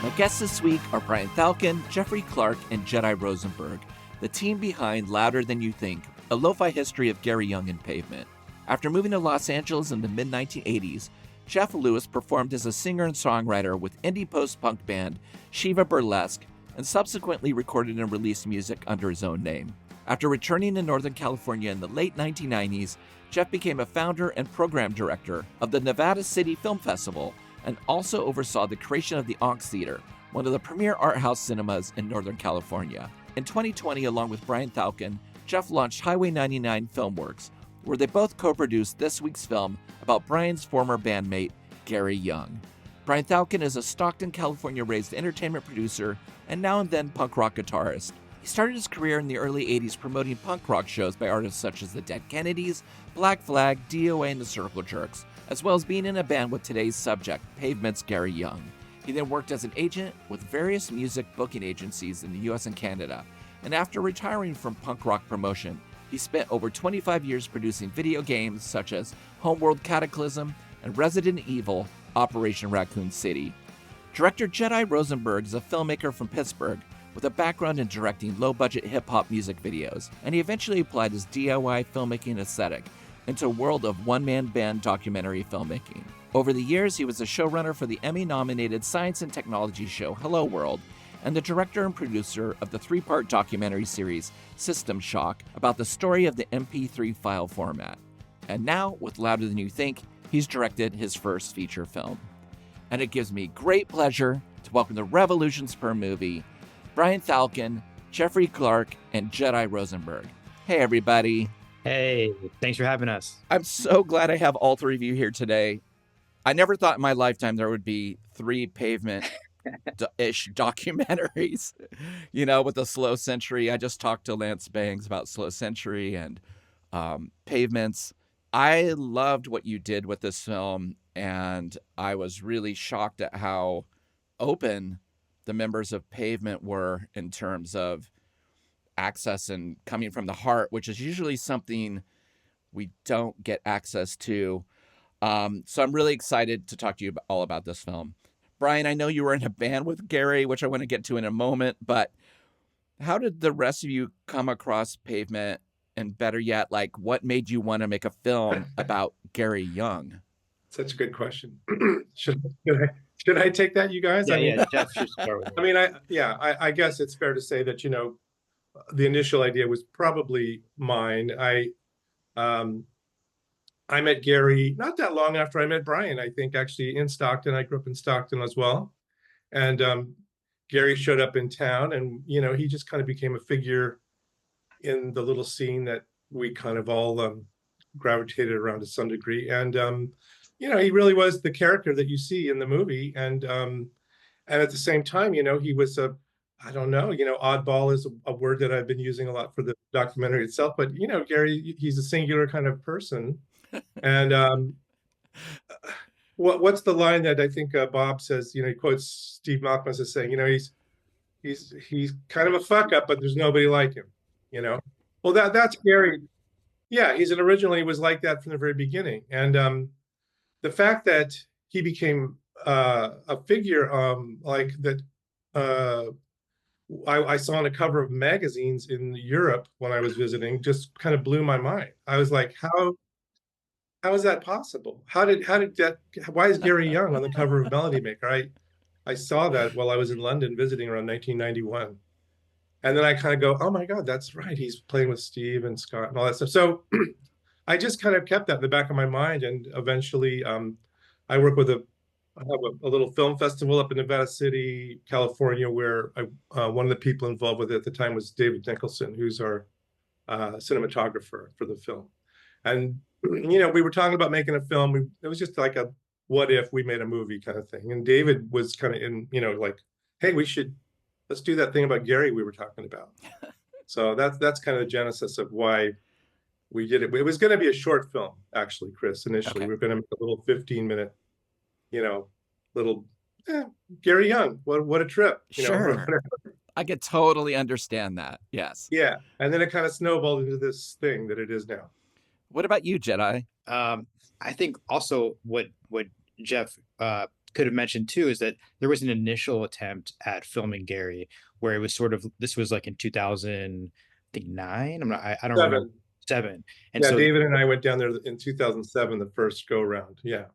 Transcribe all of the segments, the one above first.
My guests this week are Brian Falcon, Jeffrey Clark, and Jedi Rosenberg, the team behind Louder Than You Think, a lo-fi history of Geri Young and Pavement. After moving to Los Angeles in the mid-1980s, Jeff Lewis performed as a singer and songwriter with indie post-punk band Shiva Burlesque and subsequently recorded and released music under his own name. After returning to Northern California in the late 1990s, Jeff became a founder and program director of the Nevada City Film Festival and also oversaw the creation of the Ox Theater, one of the premier art house cinemas in Northern California. In 2020, along with Brian Falcon, Jeff launched Highway 99 Filmworks, where they both co-produced this week's film about Brian's former bandmate, Geri Young. Brian Falcon is a Stockton, California-raised entertainment producer and now and then punk rock guitarist. He started his career in the early 80s promoting punk rock shows by artists such as the Dead Kennedys, Black Flag, DOA, and the Circle Jerks, as well as being in a band with today's subject, Pavement's Geri Young. He then worked as an agent with various music booking agencies in the US and Canada, and after retiring from punk rock promotion, he spent over 25 years producing video games such as Homeworld Cataclysm and Resident Evil Operation Raccoon City. Director Jedi Rosenberg is a filmmaker from Pittsburgh with a background in directing low-budget hip-hop music videos, and he eventually applied his DIY filmmaking aesthetic into a world of one-man band documentary filmmaking. Over the years, he was a showrunner for the Emmy-nominated science and technology show Hello World, and the director and producer of the 3-part documentary series System Shock about the story of the MP3 file format. And now, with Louder Than You Think, he's directed his first feature film. And it gives me great pleasure to welcome the Revolutions Per Movie, Brian Falcon, Jeffrey Clark, and Jedi Rosenberg. Hey, everybody. Hey, thanks for having us. I'm so glad I have all three of you here today. I never thought in my lifetime there would be 3 Pavement-ish documentaries, with the Slow Century. I just talked to Lance Bangs about Slow Century and Pavements. I loved what you did with this film, and I was really shocked at how open the members of Pavement were in terms of access and coming from the heart, which is usually something we don't get access to. So I'm really excited to talk to you all about this film. Brian, I know you were in a band with Geri, which I want to get to in a moment, but how did the rest of you come across Pavement? And better yet, what made you want to make a film about Geri Young? Such a good question. Should I take that, you guys? Yeah, Jeff should start with it. I guess it's fair to say that, the initial idea was probably mine. I met Geri not that long after I met Brian, I think, actually in Stockton. I grew up in Stockton as well. And Geri showed up in town, and, he just kind of became a figure in the little scene that we kind of all gravitated around to some degree. And, he really was the character that you see in the movie. And at the same time, he was oddball is a word that I've been using a lot for the documentary itself. But, Geri, he's a singular kind of person. And what's the line that I think Bob says, he quotes Steve Malkmus as saying, he's kind of a fuck up, but there's nobody like him, Well, that's Geri. Yeah, he originally was like that from the very beginning. And the fact that he became a figure like that, I saw on a cover of magazines in Europe when I was visiting, just kind of blew my mind. I was like, how is that possible? Why is Geri Young on the cover of Melody Maker? I saw that while I was in London visiting around 1991. And then I kind of go, oh my God, that's right. He's playing with Steve and Scott and all that stuff. So I just kind of kept that in the back of my mind. And eventually I work with I have a little film festival up in Nevada City, California, where one of the people involved with it at the time was David Nicholson, who's our cinematographer for the film. And, we were talking about making a film. It was just like a what if we made a movie kind of thing. And David was kind of in, hey, let's do that thing about Geri we were talking about. So that's kind of the genesis of why we did it. It was going to be a short film, actually, Chris, initially. Okay. We were going to make a little 15-minute, Geri Young. What a trip. Sure. I could totally understand that. Yes. Yeah. And then it kind of snowballed into this thing that it is now. What about you, Jedi? I think also what Jeff could have mentioned too is that there was an initial attempt at filming Geri where it was sort of, this was like in 2000, I think nine. I don't remember. 7. Seven. And Yeah, so David and I went down there in 2007, the first go round. Yeah.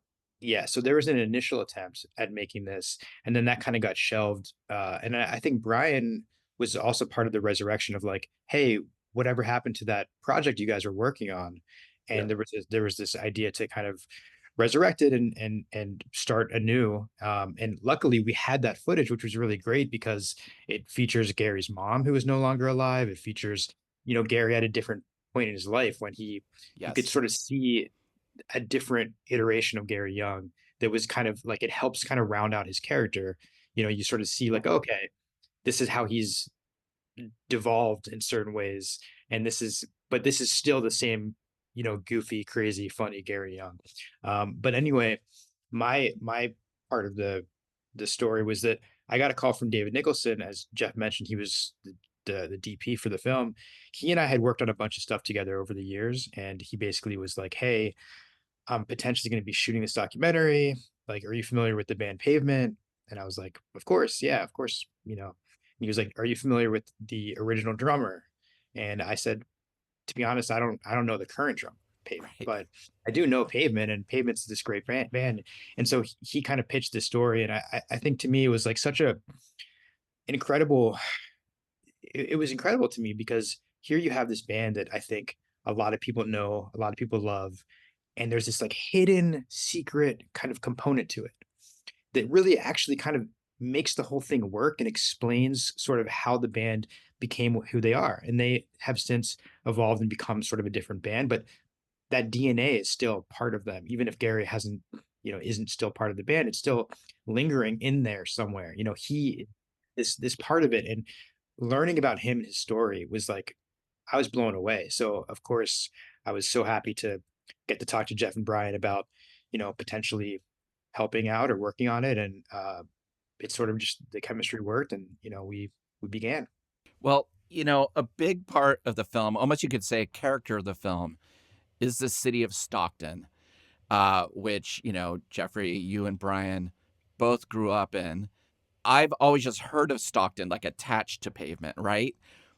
yeah, so there was an initial attempt at making this, and then that kind of got shelved. And I think Brian was also part of the resurrection of like, hey, whatever happened to that project you guys were working on? Yeah. And there was this idea to kind of resurrect it and start anew. And luckily, we had that footage, which was really great because it features Gary's mom, who is no longer alive. It features, Gary at a different point in his life when you could Yes. sort of see a different iteration of Gary Young that was kind of like, it helps kind of round out his character. You sort of see like, okay, this is how he's devolved in certain ways, and this is still the same, goofy, crazy, funny Gary Young. But anyway, my part of the story was that I got a call from David Nicholson. As Jeff mentioned, he was the DP for the film. He and I had worked on a bunch of stuff together over the years, and he basically was like, hey, I'm potentially going to be shooting this documentary. Like, are you familiar with the band Pavement? And I was like, of course, yeah, of course, And he was like, are you familiar with the original drummer? And I said, to be honest, I don't know the current drum Pavement, Right. but I do know Pavement, and Pavement's this great band. And so he kind of pitched this story, and I think to me it was like such a incredible. It was incredible to me because here you have this band that I think a lot of people know, a lot of people love, and there's this like hidden secret kind of component to it that really actually kind of makes the whole thing work and explains sort of how the band became who they are. And they have since evolved and become sort of a different band, but that DNA is still part of them. Even if Gary hasn't, isn't still part of the band, it's still lingering in there somewhere. He this part of it, and learning about him and his story was like, I was blown away. So of course I was so happy to get to talk to Jeff and Brian about, potentially helping out or working on it. And it sort of just, the chemistry worked, and we began. Well, a big part of the film, almost you could say a character of the film, is the city of Stockton, which, Jeffrey, you and Brian both grew up in. I've always just heard of Stockton, like attached to Pavement, right?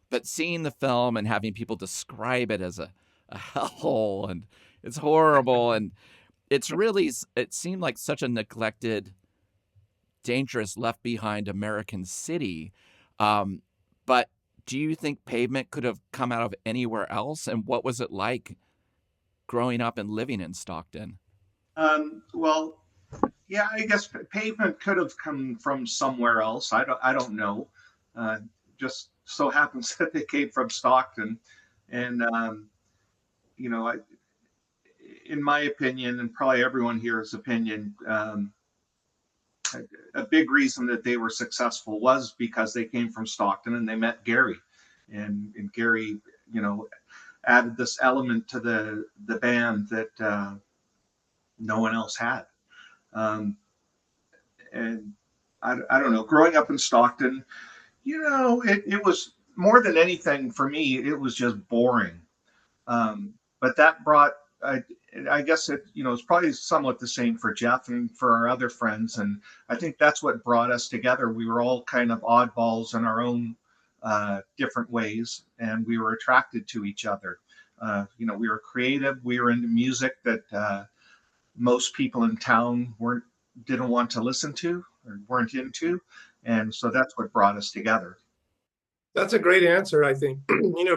But seeing the film and having people describe it as a hellhole and it's horrible and it seemed like such a neglected, dangerous, left behind American city. But do you think Pavement could have come out of anywhere else? And what was it like growing up and living in Stockton? Well, yeah, I guess Pavement could have come from somewhere else. I don't know. Just so happens that they came from Stockton, and I, in my opinion, and probably everyone here's opinion, a big reason that they were successful was because they came from Stockton and they met Geri, and Geri, added this element to the band that no one else had. And I don't know, growing up in Stockton, it was more than anything for me, it was just boring. But that brought, I guess it's probably somewhat the same for Jeff and for our other friends. And I think that's what brought us together. We were all kind of oddballs in our own different ways, and we were attracted to each other. We were creative. We were into music that most people in town didn't want to listen to or weren't into. And so that's what brought us together. That's a great answer, I think,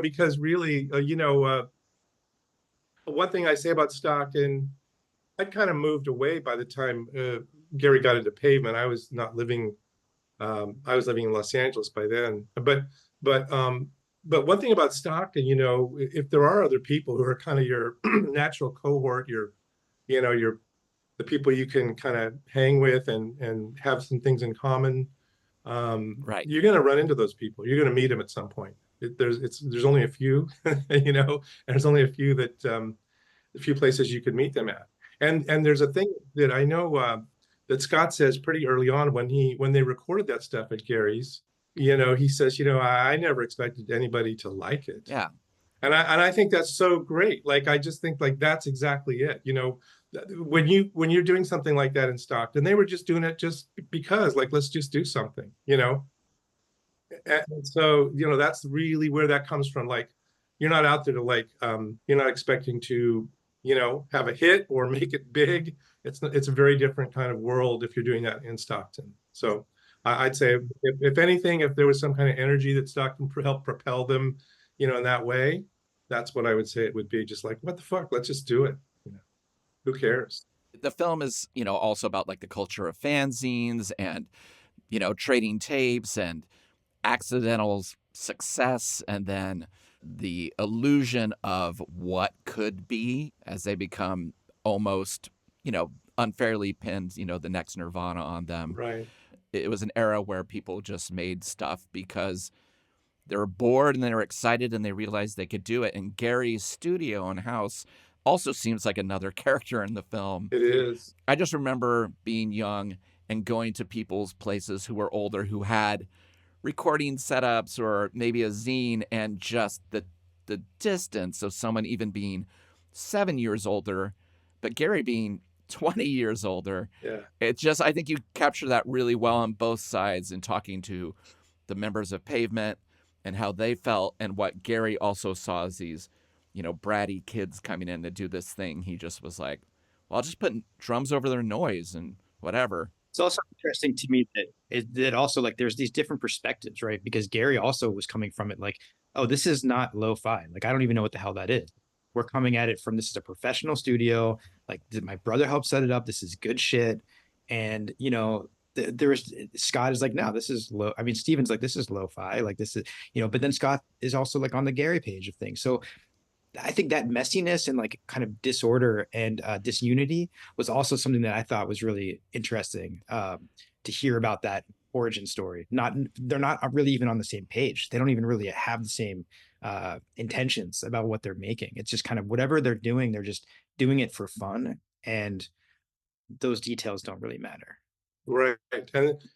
because really, one thing I say about Stockton, I kind of moved away by the time Geri got into Pavement. I was not living, I was living in Los Angeles by then. But one thing about Stockton, if there are other people who are kind of your natural cohort, your the people you can kind of hang with and have some things in common, Right. you're going to run into those people. You're going to meet them at some point. There's only a few, and there's only a few a few places you could meet them at. And there's a thing that I know that Scott says pretty early on when they recorded that stuff at Gary's. He says, I never expected anybody to like it. Yeah. And I think that's so great. Like, I just think like that's exactly it. when you're doing something like that in Stockton, they were just doing it just because, like, let's just do something, you know. And so, you know, that's really where that comes from. Like, you're not out there to like, you're not expecting to, you know, have a hit or make it big. It's a very different kind of world if you're doing that in Stockton. So I'd say if anything, if there was some kind of energy that Stockton helped propel them, you know, in that way, that's what I would say it would be. Just like, what the fuck? Let's just do it. You know, who cares? The film is, you know, also about like the culture of fanzines and, you know, trading tapes and accidental success, and then the illusion of what could be as they become almost, you know, unfairly pinned, you know, the next Nirvana on them. Right. It was an era where people just made stuff because they were bored and they were excited and they realized they could do it. And Gary's studio and house also seems like another character in the film. It is. I just remember being young and going to people's places who were older who had recording setups or maybe a zine, and just the distance of someone even being 7 years older, but Geri being 20 years older. Yeah. It just, I think you capture that really well on both sides in talking to the members of Pavement and how they felt, and what Geri also saw as these, you know, bratty kids coming in to do this thing. He just was like, well, I'll just put drums over their noise and whatever. It's also interesting to me that also, like, there's these different perspectives, right? Because Geri also was coming from it like, oh, this is not lo-fi. Like, I don't even know what the hell that is. We're coming at it from, this is a professional studio. Like, my brother helped set it up. This is good shit. And, you know, there's Scott is like, no, this is low. I mean, Steven's like, this is lo-fi. Like, this is, you know, but then Scott is also like on the Geri page of things. So I think that messiness and like kind of disorder and disunity was also something that I thought was really interesting to hear about that origin story. They're not really even on the same page. They don't even really have the same intentions about what they're making. It's just kind of whatever they're doing, they're just doing it for fun, and those details don't really matter. Right.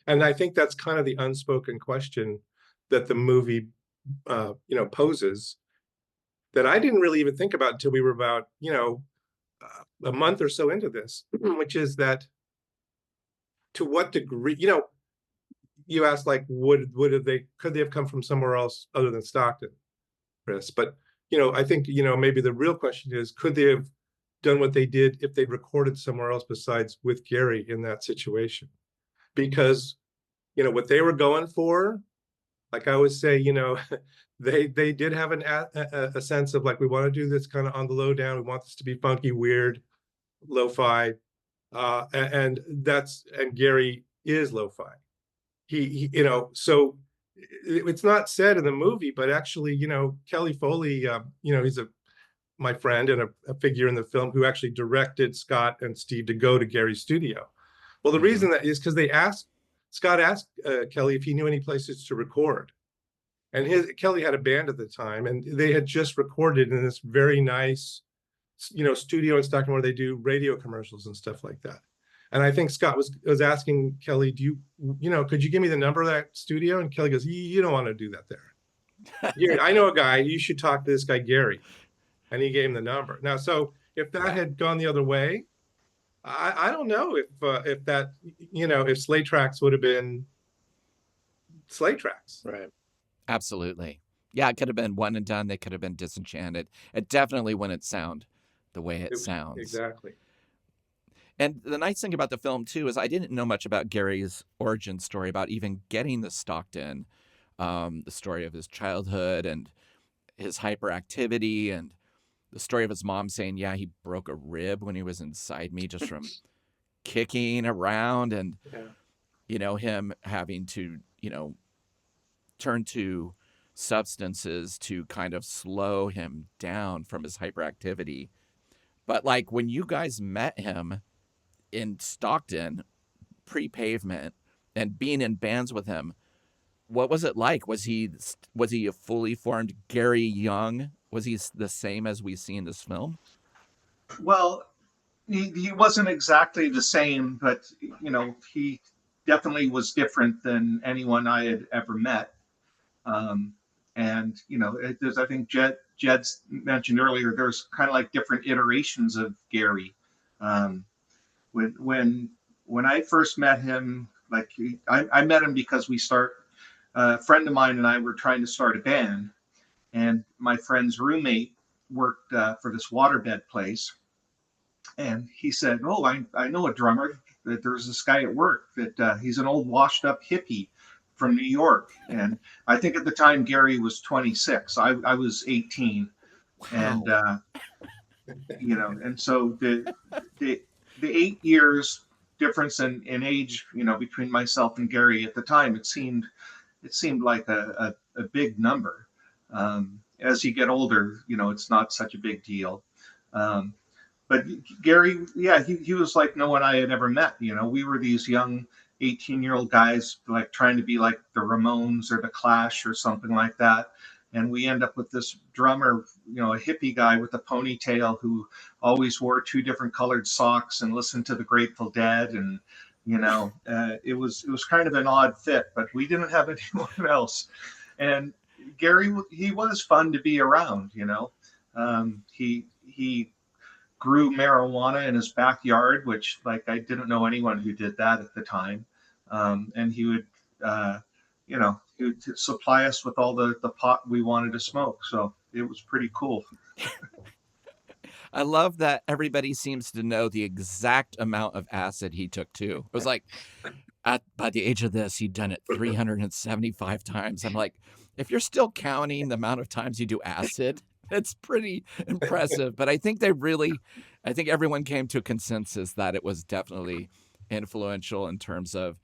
And I think that's kind of the unspoken question that the movie you know, poses, that I didn't really even think about until we were about, you know, a month or so into this, which is that, to what degree, you know, you asked like, could they have come from somewhere else other than Stockton, Chris? But, you know, I think, you know, maybe the real question is, could they have done what they did if they'd recorded somewhere else besides with Geri in that situation? Because, you know, what they were going for, like I always say, you know, they did have a sense of like, we want to do this kind of on the low down. We want this to be funky, weird, lo-fi, and Geri is lo-fi. He you know, so it's not said in the movie, but actually, you know, Kelly Foley, you know, he's my friend and a figure in the film who actually directed Scott and Steve to go to Gary's studio. Well, the reason that is because Scott asked Kelly if he knew any places to record. And Kelly had a band at the time, and they had just recorded in this very nice, you know, studio in Stockton where they do radio commercials and stuff like that. And I think Scott was asking Kelly, do you know, could you give me the number of that studio? And Kelly goes, you don't want to do that there. I know a guy, you should talk to this guy, Geri. And he gave him the number. Now, so if that had gone the other way, I don't know if that, you know, if Slate Tracks would have been Slate Tracks. Right. Absolutely. Yeah, it could have been one and done. They could have been disenchanted. It definitely wouldn't sound the way it sounds. Exactly. And the nice thing about the film, too, is I didn't know much about Gary's origin story, about even getting the Stockton, the story of his childhood and his hyperactivity, and the story of his mom saying, yeah, he broke a rib when he was inside me just from kicking around, and, you know, him having to, you know, turn to substances to kind of slow him down from his hyperactivity. But like when you guys met him in Stockton, pre-Pavement, and being in bands with him, what was it like? Was he a fully formed Geri Young? Was he the same as we see in this film? Well, he wasn't exactly the same, but, you know, he definitely was different than anyone I had ever met. And, you know, there's, I think Jed's mentioned earlier, there's kind of like different iterations of Geri. Um, when I first met him, like I met him because a friend of mine and I were trying to start a band, and my friend's roommate worked for this waterbed place, and he said, "Oh, I know a drummer. That there's this guy at work that he's an old washed up hippie from New York." And I think at the time Geri was 26. I was 18, and Wow. and so the 8 years difference in age, between myself and Geri at the time, it seemed like a big number. As you get older, it's not such a big deal. Um, but Geri, yeah, he was like no one I had ever met. We were these young 18-year-old guys like trying to be like the Ramones or the Clash or something like that. And we end up with this drummer, a hippie guy with a ponytail who always wore two different colored socks and listened to the Grateful Dead. And, it was kind of an odd fit, but we didn't have anyone else. And Geri, he was fun to be around. He grew marijuana in his backyard, which like I didn't know anyone who did that at the time. And he would supply us with all the pot we wanted to smoke. So it was pretty cool. I love that everybody seems to know the exact amount of acid he took too. It was like by the age of this, he'd done it 375 times. I'm like, if you're still counting the amount of times you do acid, it's pretty impressive. But I think everyone came to a consensus that it was definitely influential in terms of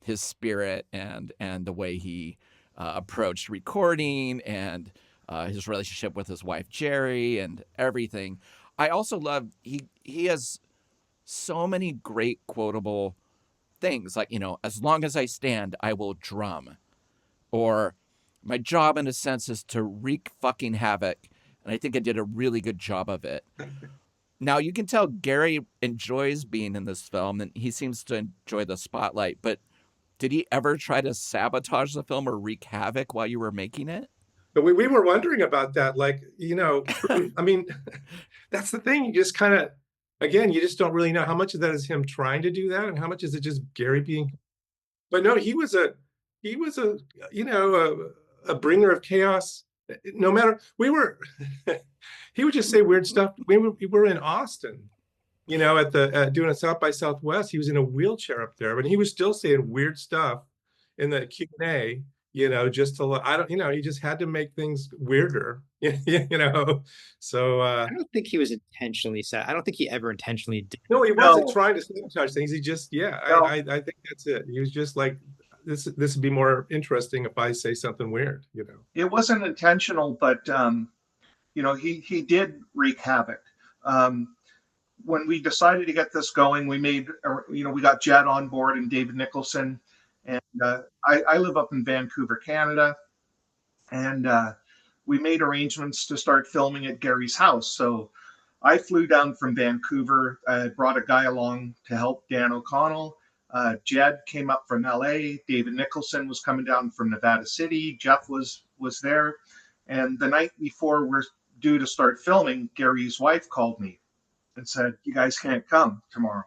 his spirit and the way he approached recording and his relationship with his wife Geri and everything. I also love he has so many great quotable things like, as long as I stand, I will drum, or my job in a sense is to wreak fucking havoc, and I think I did a really good job of it. Now you can tell Geri enjoys being in this film, and he seems to enjoy the spotlight. But did he ever try to sabotage the film or wreak havoc while you were making it? But we were wondering about that. Like, I mean, that's the thing. You just kind of, again, you just don't really know how much of that is him trying to do that and how much is it just Geri being. But no, he was a a bringer of chaos. No matter he would just say weird stuff. We were in Austin, at the doing a South by Southwest. He was in a wheelchair up there, but he was still saying weird stuff in the Q&A. Just to I don't, he just had to make things weirder. So I don't think he was intentionally sad. I don't think he ever intentionally did. no, he wasn't trying to sabotage things. He just, No. I think that's it. He was just like, this would be more interesting if I say something weird. It wasn't intentional, but he did wreak havoc. When we decided to get this going, we got Jed on board and David Nicholson, and I live up in Vancouver, Canada, and we made arrangements to start filming at Geri's house. So I flew down from Vancouver. I brought a guy along to help, Dan O'Connell. Jed came up from LA. David Nicholson was coming down from Nevada City. Jeff was there. And the night before we're due to start filming, Geri's wife called me and said, "You guys can't come tomorrow."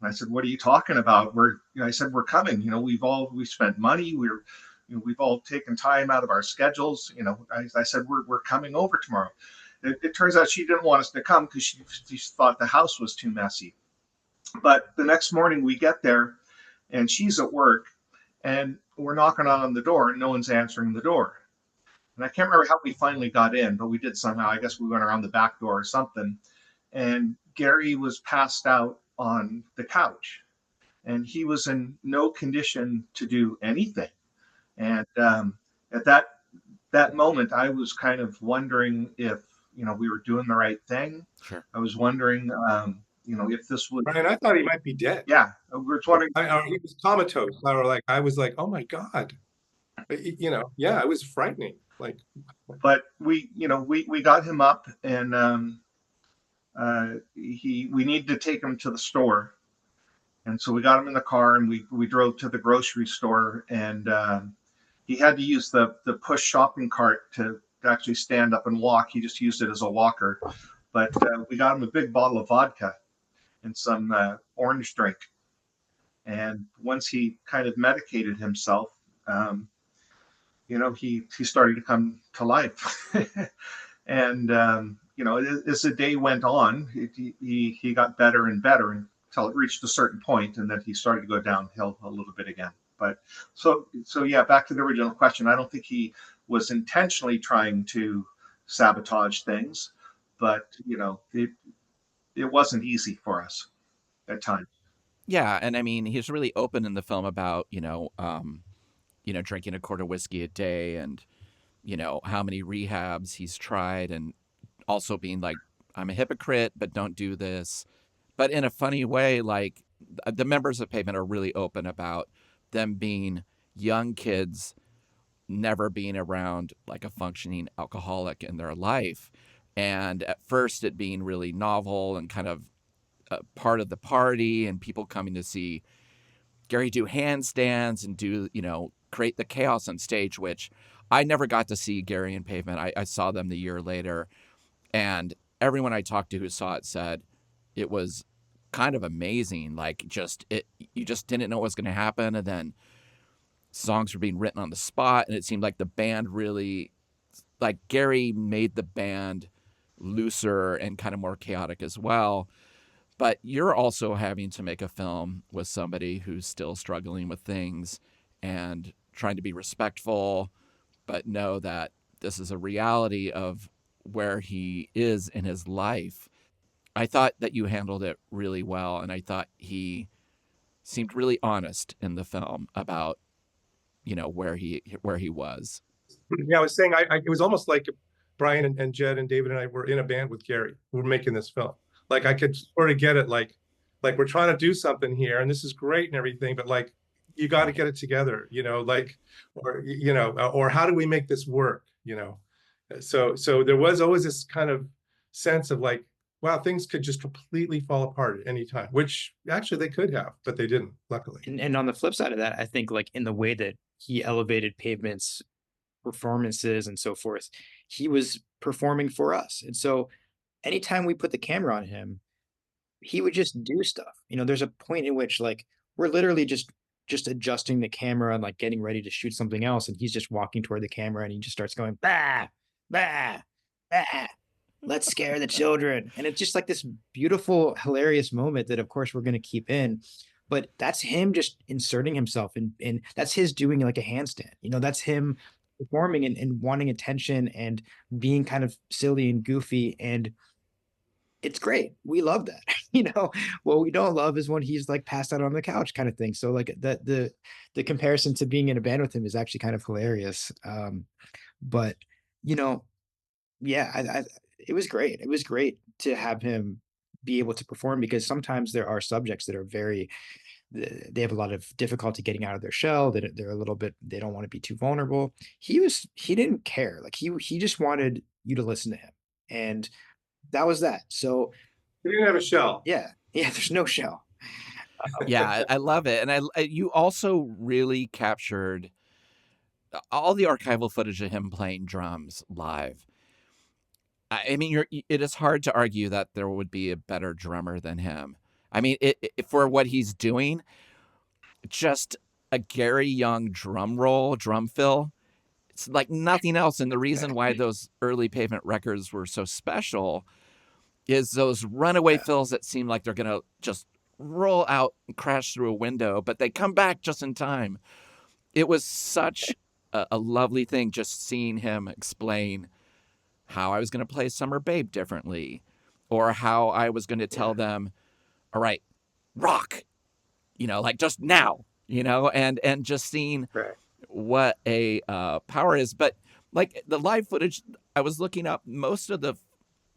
And I said, "What are you talking about?" I said, "We're coming. We've spent money. We've all taken time out of our schedules. I said, we're coming over tomorrow." It turns out she didn't want us to come because she thought the house was too messy. But the next morning we get there and she's at work and we're knocking on the door and no one's answering the door. And I can't remember how we finally got in, but we did somehow. I guess we went around the back door or something. And Geri was passed out on the couch and he was in no condition to do anything. And at that moment, I was kind of wondering if we were doing the right thing. Sure. I was wondering, if this would. Brian, I thought he might be dead. Yeah, we were wondering. He was comatose. I was like, oh my God. It was frightening. But we got him up and we needed to take him to the store. And so we got him in the car and we drove to the grocery store and he had to use the push shopping cart to actually stand up and walk. He just used it as a walker. But we got him a big bottle of vodka and some orange drink. And once he kind of medicated himself, he started to come to life. And as the day went on, he got better and better until it reached a certain point, and then he started to go downhill a little bit again. But so yeah, back to the original question. I don't think he was intentionally trying to sabotage things, but it wasn't easy for us at times. Yeah, and I mean, he's really open in the film about drinking a quart of whiskey a day, and how many rehabs he's tried, and also being like, I'm a hypocrite, but don't do this. But in a funny way, like the members of Pavement are really open about them being young kids, never being around like a functioning alcoholic in their life. And at first it being really novel and kind of part of the party, and people coming to see Geri do handstands and do, create the chaos on stage, which I never got to see Geri and Pavement. I saw them the year later, and everyone I talked to who saw it said it was kind of amazing. Like you just didn't know what was going to happen. And then songs were being written on the spot. And it seemed like the band really, like Geri made the band looser and kind of more chaotic as well. But you're also having to make a film with somebody who's still struggling with things and trying to be respectful, but know that this is a reality of where he is in his life. I thought that you handled it really well, and I thought he seemed really honest in the film about, where he was. Yeah, I was saying, it was almost like Brian and Jed and David and I were in a band with Geri. We were making this film. Like I could sort of get it, like we're trying to do something here, and this is great and everything, but like you got to get it together, or how do we make this work, So there was always this kind of sense of like, wow, things could just completely fall apart at any time, which actually they could have, but they didn't, luckily. And on the flip side of that, I think like in the way that he elevated Pavement's performances and so forth, he was performing for us. And so anytime we put the camera on him, he would just do stuff. There's a point in which like we're literally just adjusting the camera and like getting ready to shoot something else, and he's just walking toward the camera and he just starts going bah bah bah, let's scare the children. And it's just like this beautiful, hilarious moment that of course we're going to keep in, but that's him just inserting himself and that's his doing like a handstand. That's him performing and wanting attention and being kind of silly and goofy, and it's great. We love that. What we don't love is when he's like passed out on the couch kind of thing. So like that the comparison to being in a band with him is actually kind of hilarious. But yeah, it was great. It was great to have him be able to perform, because sometimes there are subjects that are they have a lot of difficulty getting out of their shell. They're a little bit, they don't want to be too vulnerable. He didn't care. Like he just wanted you to listen to him. And that was that. So He didn't have a shell. yeah, there's no shell. Yeah, I love it. And you also really captured all the archival footage of him playing drums live. I mean, it is hard to argue that there would be a better drummer than him. I mean, for what he's doing, just a Geri Young drum fill. It's like nothing else. And the reason why those early Pavement records were so special is those runaway fills that seem like they're going to just roll out and crash through a window, but they come back just in time. It was such a lovely thing just seeing him explain how I was going to play Summer Babe differently, or how I was going to tell them, all right, rock, like just now, and just seeing what a power is. But like the live footage, I was looking up, most of the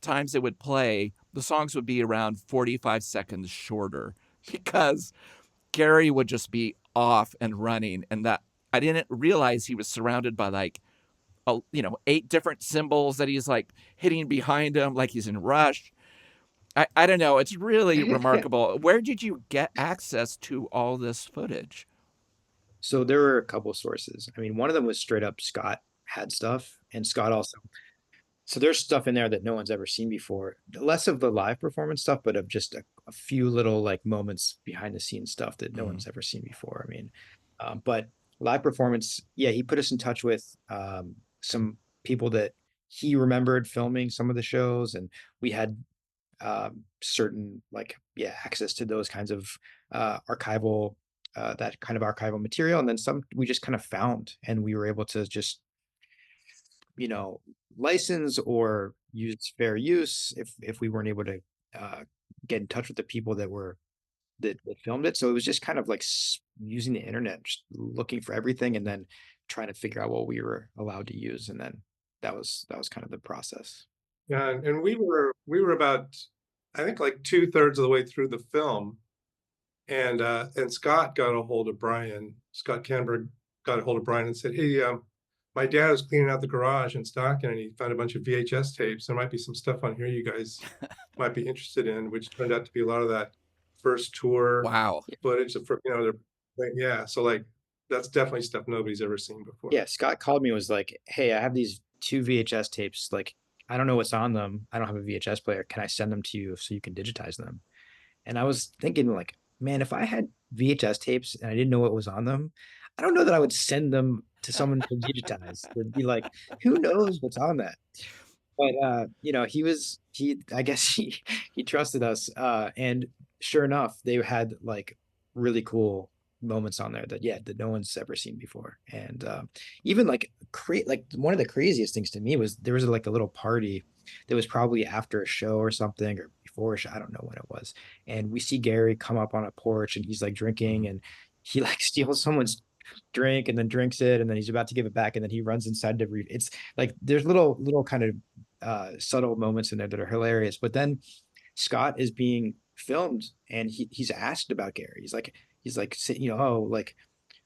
times they would play, the songs would be around 45 seconds shorter, because Geri would just be off and running, and that I didn't realize he was surrounded by like 8 different cymbals that he's like hitting behind him like he's in Rush. I don't know. It's really remarkable. Where did you get access to all this footage? So there were a couple of sources. I mean, one of them was straight up Scott had stuff, and Scott also. So there's stuff in there that no one's ever seen before. Less of the live performance stuff, but of just a few little like moments behind the scenes stuff that no one's ever seen before. I mean, but live performance, yeah, he put us in touch with some people that he remembered filming some of the shows, and we had certain like access to those kinds of archival that kind of archival material, and then some we just kind of found, and we were able to just you know license or use fair use if we weren't able to uh, get in touch with the people that filmed it. So it was just kind of like using the internet, just looking for everything, and then trying to figure out what we were allowed to use, and then that was kind of the process. Yeah, and we were about, I think, like 2/3 of the way through the film, and Scott got a hold of Brian. Scott Canberg got a hold of Brian and said, "Hey, my dad was cleaning out the garage in Stockton, and he found a bunch of VHS tapes. There might be some stuff on here you guys might be interested in," which turned out to be a lot of that first tour Wow. footage of, yeah. So like, that's definitely stuff nobody's ever seen before. Yeah, Scott called me and was like, "Hey, I have these 2 VHS tapes, like, I don't know what's on them. I don't have a VHS player. Can I send them to you so you can digitize them?" And I was thinking like, "Man, if I had VHS tapes and I didn't know what was on them, I don't know that I would send them to someone to digitize." They'd be like, "Who knows what's on that?" But, he I guess he trusted us, and sure enough, they had, like, really cool moments on there that, yeah, that no one's ever seen before, and, even, like, one of the craziest things to me was there was, like, a little party that was probably after a show or something or before a show, I don't know when it was, and we see Gary come up on a porch, and he's, like, drinking, and he, like, steals someone's drink and then drinks it, and then he's about to give it back, and then he runs inside to re it's like, there's little kind of subtle moments in there that are hilarious. But then Scott is being filmed, and he's asked about Gary. He's like, oh, like,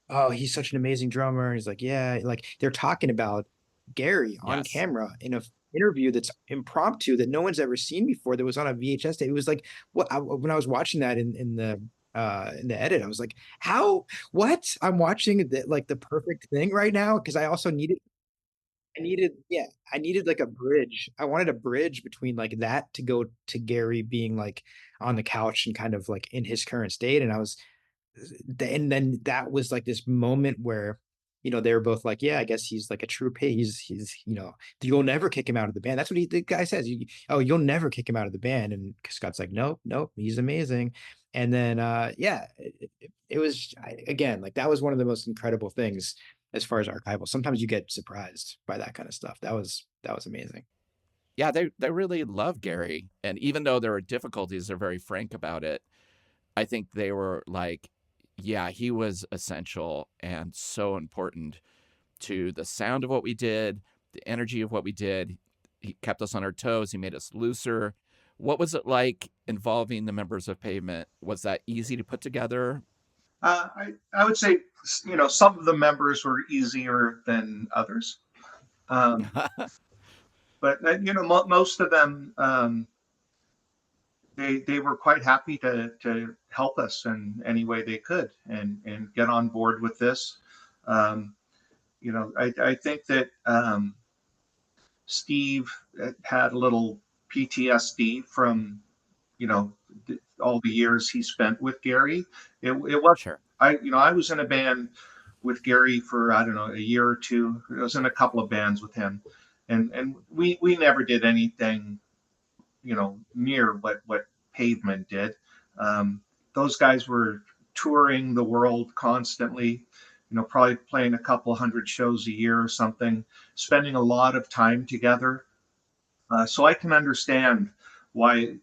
oh, he's such an amazing drummer. And he's like, yeah, like they're talking about Gary on Yes. camera in a interview that's impromptu that no one's ever seen before. That was on a VHS tape. It was like when I was watching that in the edit, I was like, how, what? I'm watching the perfect thing right now because I needed like a bridge. I wanted a bridge between like that to go to Gary being like on the couch and kind of like in his current state. And and then that was like this moment where, they were both like, yeah, I guess he's like a true pay. He's, you'll never kick him out of the band. That's what the guy says. Oh, you'll never kick him out of the band. And Scott's like, nope, nope, he's amazing. And then, yeah, it was, again, like that was one of the most incredible things as far as archival. Sometimes you get surprised by that kind of stuff. That was amazing. Yeah, they really love Gary, and even though there were difficulties, they're very frank about it. I think they were like, yeah, he was essential and so important to the sound of what we did, the energy of what we did. He kept us on our toes. He made us looser. What was it like involving the members of Pavement? Was that easy to put together? I would say, some of the members were easier than others. Um, but most of them, they were quite happy to help us in any way they could and get on board with this. Um, I think that Steve had a little PTSD from you know all the years he spent with Geri. It was Sure. I was in a band with Geri for, I don't know, a year or two. I was in a couple of bands with him, and we never did anything near what Pavement did. Those guys were touring the world constantly, probably playing a couple hundred shows a year or something, spending a lot of time together. So I can understand why,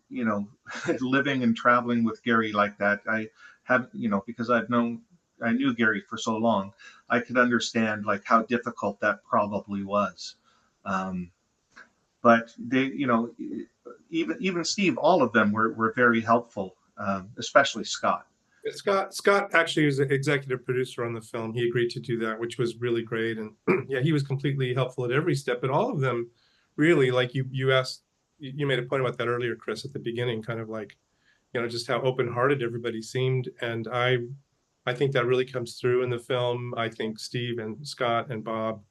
living and traveling with Geri like that. I have, because I knew Geri for so long, I could understand like how difficult that probably was. Um, but they, even Steve, all of them were very helpful, especially Scott. Scott actually was the executive producer on the film. He agreed to do that, which was really great. And yeah, he was completely helpful at every step. But all of them, really, like you asked, you made a point about that earlier, Chris, at the beginning, kind of like, just how open-hearted everybody seemed. And I think that really comes through in the film. I think Steve and Scott and Bob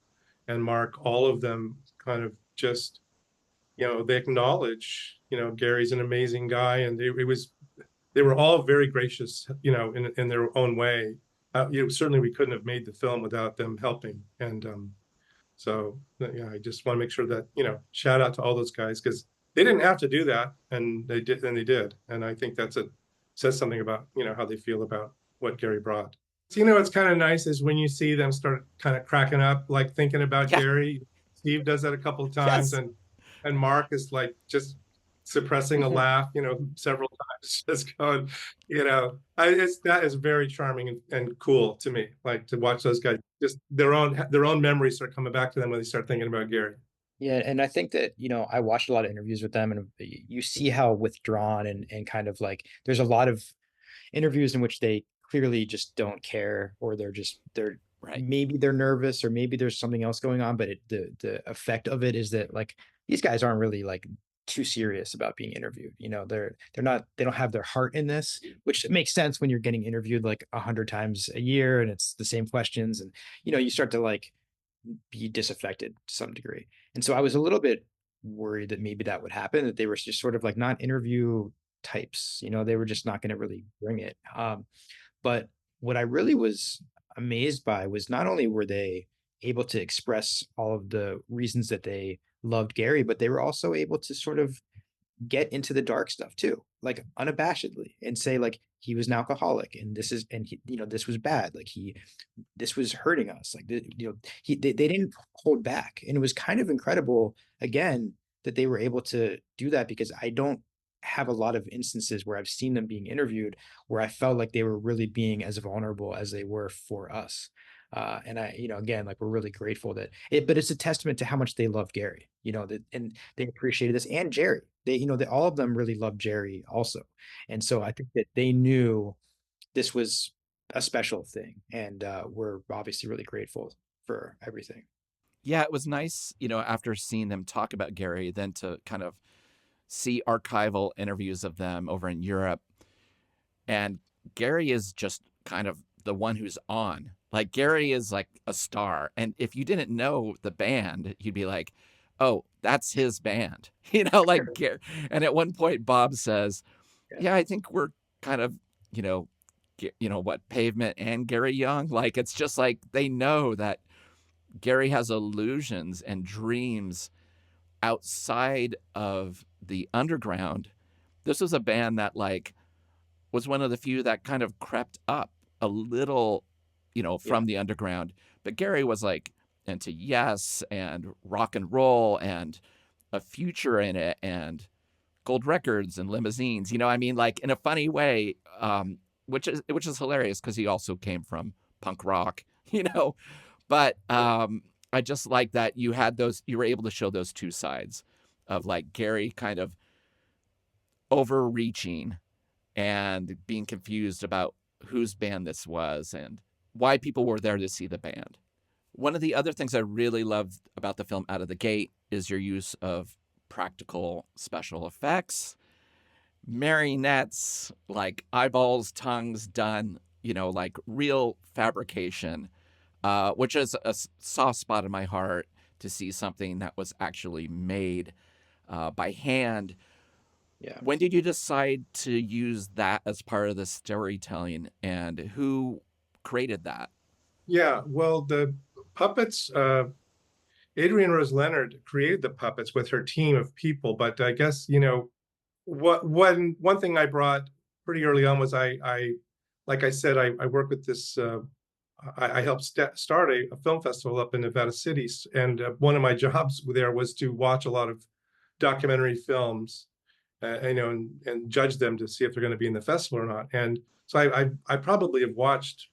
and Mark, all of them kind of just, they acknowledge, Gary's an amazing guy. And it was they were all very gracious, you know, in their own way. You know, certainly we couldn't have made the film without them helping. And so yeah, I just want to make sure that, you know, shout out to all those guys, because they didn't have to do that, and they did, and I think says something about, you know, how they feel about what Geri brought. So, you know, it's kind of nice is when you see them start kind of cracking up, like thinking about Yeah. Geri. Steve does that a couple of times, Yes. and Mark is like just suppressing a laugh, you know, several times, just going, you know, that is very charming and cool to me, like to watch those guys, just their own memories start coming back to them when they start thinking about Geri. Yeah, and I think that, you know, I watched a lot of interviews with them, and you see how withdrawn and kind of like there's a lot of interviews in which they clearly just don't care, or they're Right. maybe they're nervous, or maybe there's something else going on, but the effect of it is that like these guys aren't really like too serious about being interviewed. You know, they don't have their heart in this, which makes sense when you're getting interviewed like 100 times a year and it's the same questions, and you know, you start to like be disaffected to some degree. And so I was a little bit worried that maybe that would happen, that they were just sort of like not interview types, you know, they were just not going to really bring it. But what I really was amazed by was not only were they able to express all of the reasons that they loved Geri, but they were also able to sort of get into the dark stuff too, like unabashedly, and say like he was an alcoholic, and this is, and he, you know, this was bad, like this was hurting us, like you know, they didn't hold back, and it was kind of incredible again that they were able to do that, because I don't have a lot of instances where I've seen them being interviewed where I felt like they were really being as vulnerable as they were for us. And I, you know, again, like we're really grateful that it, but it's a testament to how much they love Geri, you know, that, and they appreciated this, and Geri, they, you know, they, all of them really loved Geri also. And so I think that they knew this was a special thing, and we're obviously really grateful for everything. Yeah, it was nice, you know, after seeing them talk about Geri, then to kind of see archival interviews of them over in Europe. And Geri is just kind of the one who's on. Like Geri is like a star. And if you didn't know the band, you'd be like, oh, that's his band. You know, like Geri. And at one point Bob says, yeah, I think we're kind of, you know, what, Pavement and Geri Young. Like it's just like they know that Geri has illusions and dreams outside of the underground. This was a band that like was one of the few that kind of crept up a little, you know, from the underground. But Geri was like into Yes and rock and roll and a future in it and gold records and limousines. You know, I mean, like in a funny way, which is hilarious because he also came from punk rock, you know. But I just like that you were able to show those two sides of like Geri kind of overreaching and being confused about whose band this was and why people were there to see the band. One of the other things I really loved about the film out of the gate is your use of practical special effects, marionettes, like eyeballs, tongues done, you know, like real fabrication, which is a soft spot in my heart to see something that was actually made by hand. Yeah. When did you decide to use that as part of the storytelling, and who created that? Yeah, well, the puppets, Adrienne Rose Leonard created the puppets with her team of people, but I guess, you know, one thing I brought pretty early on was like I said, I work with this, I helped start a film festival up in Nevada City, and one of my jobs there was to watch a lot of documentary films, you know, and judge them to see if they're going to be in the festival or not. And so I probably have watched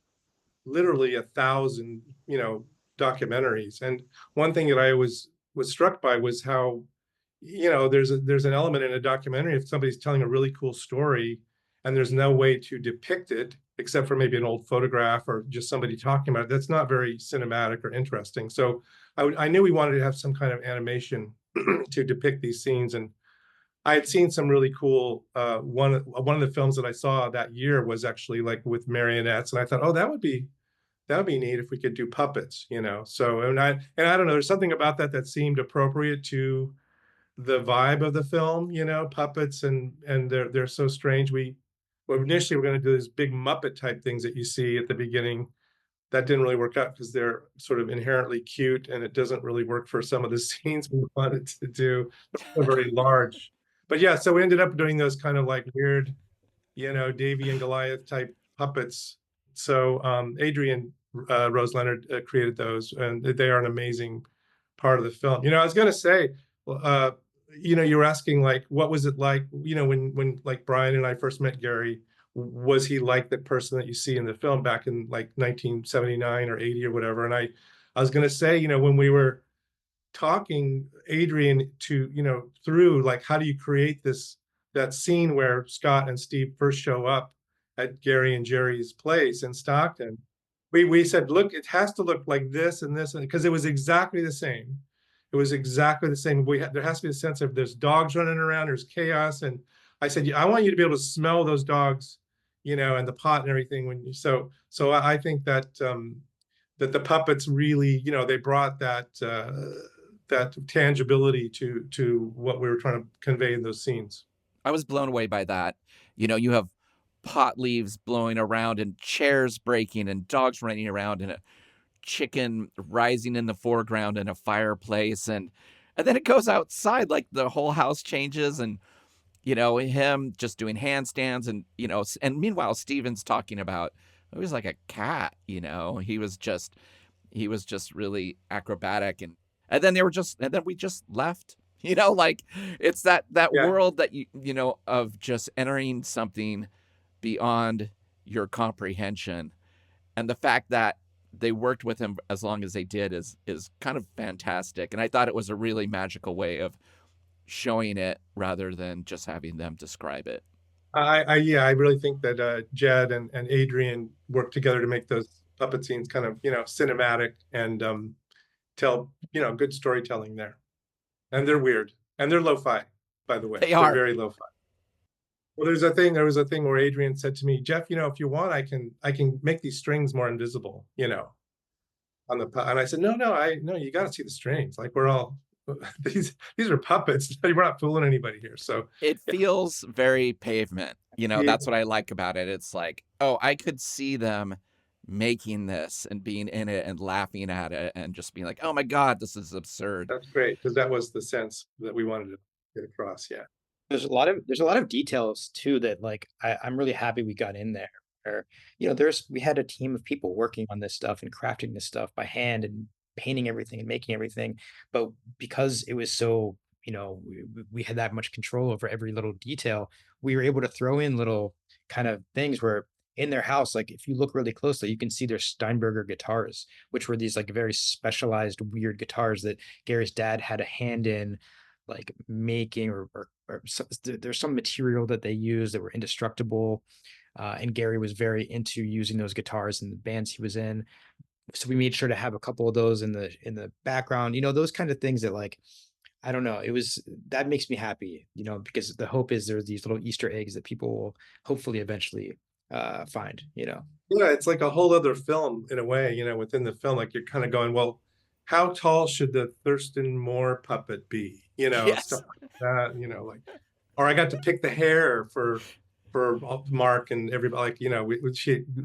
literally 1,000, you know, documentaries. And one thing that I was struck by was how, you know, there's an element in a documentary if somebody's telling a really cool story and there's no way to depict it except for maybe an old photograph or just somebody talking about it. That's not very cinematic or interesting. So I knew we wanted to have some kind of animation to depict these scenes. And I had seen some really cool, one of the films that I saw that year was actually like with marionettes. And I thought, oh, that would be neat if we could do puppets, you know? So, and I don't know, there's something about that seemed appropriate to the vibe of the film, you know, puppets, and they're so strange. well, initially we're going to do these big Muppet type things that you see at the beginning. That didn't really work out because they're sort of inherently cute, and it doesn't really work for some of the scenes we wanted to do. They're very large. But yeah, so we ended up doing those kind of like weird, Davy and Goliath type puppets. So Adrian Rose Leonard created those, and they are an amazing part of the film. I was going to say, you were asking like, what was it like, when like Brian and I first met Geri, was he like the person that you see in the film back in like 1979 or 80 or whatever? And I was going to say, when we were talking Adrian to, through like, how do you create that scene where Scott and Steve first show up at Geri and Jerry's place in Stockton? We said, look, it has to look like this and this, and because it was exactly the same. It was exactly the same. There has to be a sense of there's dogs running around, there's chaos. And I said, I want you to be able to smell those dogs, and the pot and everything so I think that that the puppets really, they brought that tangibility to what we were trying to convey in those scenes. I was blown away by that. You have pot leaves blowing around and chairs breaking and dogs running around and a chicken rising in the foreground and a fireplace. And then it goes outside, like the whole house changes and, him just doing handstands and, and meanwhile, Steven's talking about, it was like a cat, he was just really acrobatic. And then we just left, like it's that world that of just entering something beyond your comprehension. And the fact that they worked with him as long as they did is kind of fantastic. And I thought it was a really magical way of showing it rather than just having them describe it. I really think that Jed and Adrian worked together to make those puppet scenes kind of, cinematic and tell, good storytelling there. And they're weird. And they're lo-fi, by the way. They're very lo-fi. Well, there was a thing where Adrian said to me, Jeff, if you want, I can make these strings more invisible, on the, and I said, no, you got to see the strings. Like we're all, these are puppets. We're not fooling anybody here. So it feels very Pavement. That's what I like about it. It's like, oh, I could see them making this and being in it and laughing at it and just being like, oh my God, this is absurd. That's great, because that was the sense that we wanted to get across. Yeah. There's a lot of details too that like I'm really happy we got in there. Or, we had a team of people working on this stuff and crafting this stuff by hand and painting everything and making everything. But because it was so, we had that much control over every little detail, we were able to throw in little kind of things where in their house, like if you look really closely, you can see their Steinberger guitars, which were these like very specialized, weird guitars that Gary's dad had a hand in, like making or there's some material that they used that were indestructible. And Geri was very into using those guitars in the bands he was in. So we made sure to have a couple of those in the background, those kind of things that like, I don't know, that makes me happy, because the hope is there's these little Easter eggs that people will hopefully eventually find, Yeah, it's like a whole other film in a way, within the film, like you're kind of going, well, how tall should the Thurston Moore puppet be? Yes. Stuff like that, like, or I got to pick the hair for Mark and everybody, like,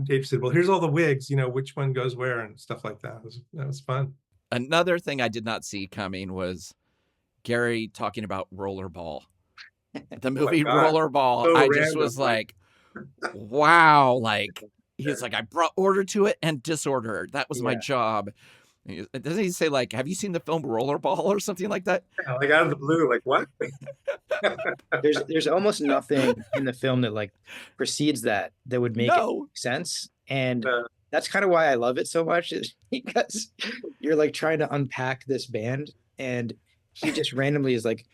Dave said, well, here's all the wigs, which one goes where and stuff like that. That was fun. Another thing I did not see coming was Geri talking about Rollerball. The movie Rollerball. So I just was like, wow. Like, he's like, I brought order to it and disorder. That was my job. Doesn't he say, like, have you seen the film Rollerball or something like that? Yeah, like out of the blue, like what? There's almost nothing in the film that like precedes that would make it make sense. And that's kind of why I love it so much, is because you're like trying to unpack this band and he just randomly is like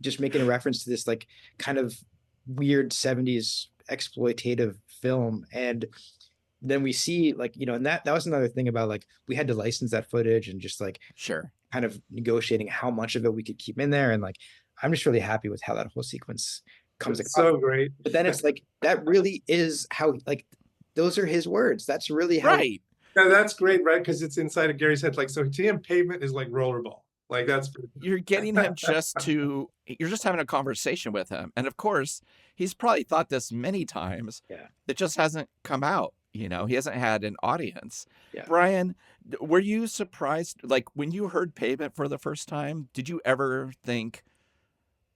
just making a reference to this like kind of weird 70s exploitative film. And then we see like, and that was another thing about like, we had to license that footage and just like, sure, kind of negotiating how much of it we could keep in there. And like, I'm just really happy with how that whole sequence comes across. So great. But then it's like, that really is how, like, those are his words. That's really how. Right. Yeah, that's great, right? Because it's inside of Gary's head. Like, so to him, Pavement is like Rollerball. Like that's You're getting him you're just having a conversation with him. And of course, he's probably thought this many times. Yeah. It just hasn't come out. He hasn't had an audience. Yeah. Brian, were you surprised? Like when you heard Pavement for the first time, did you ever think,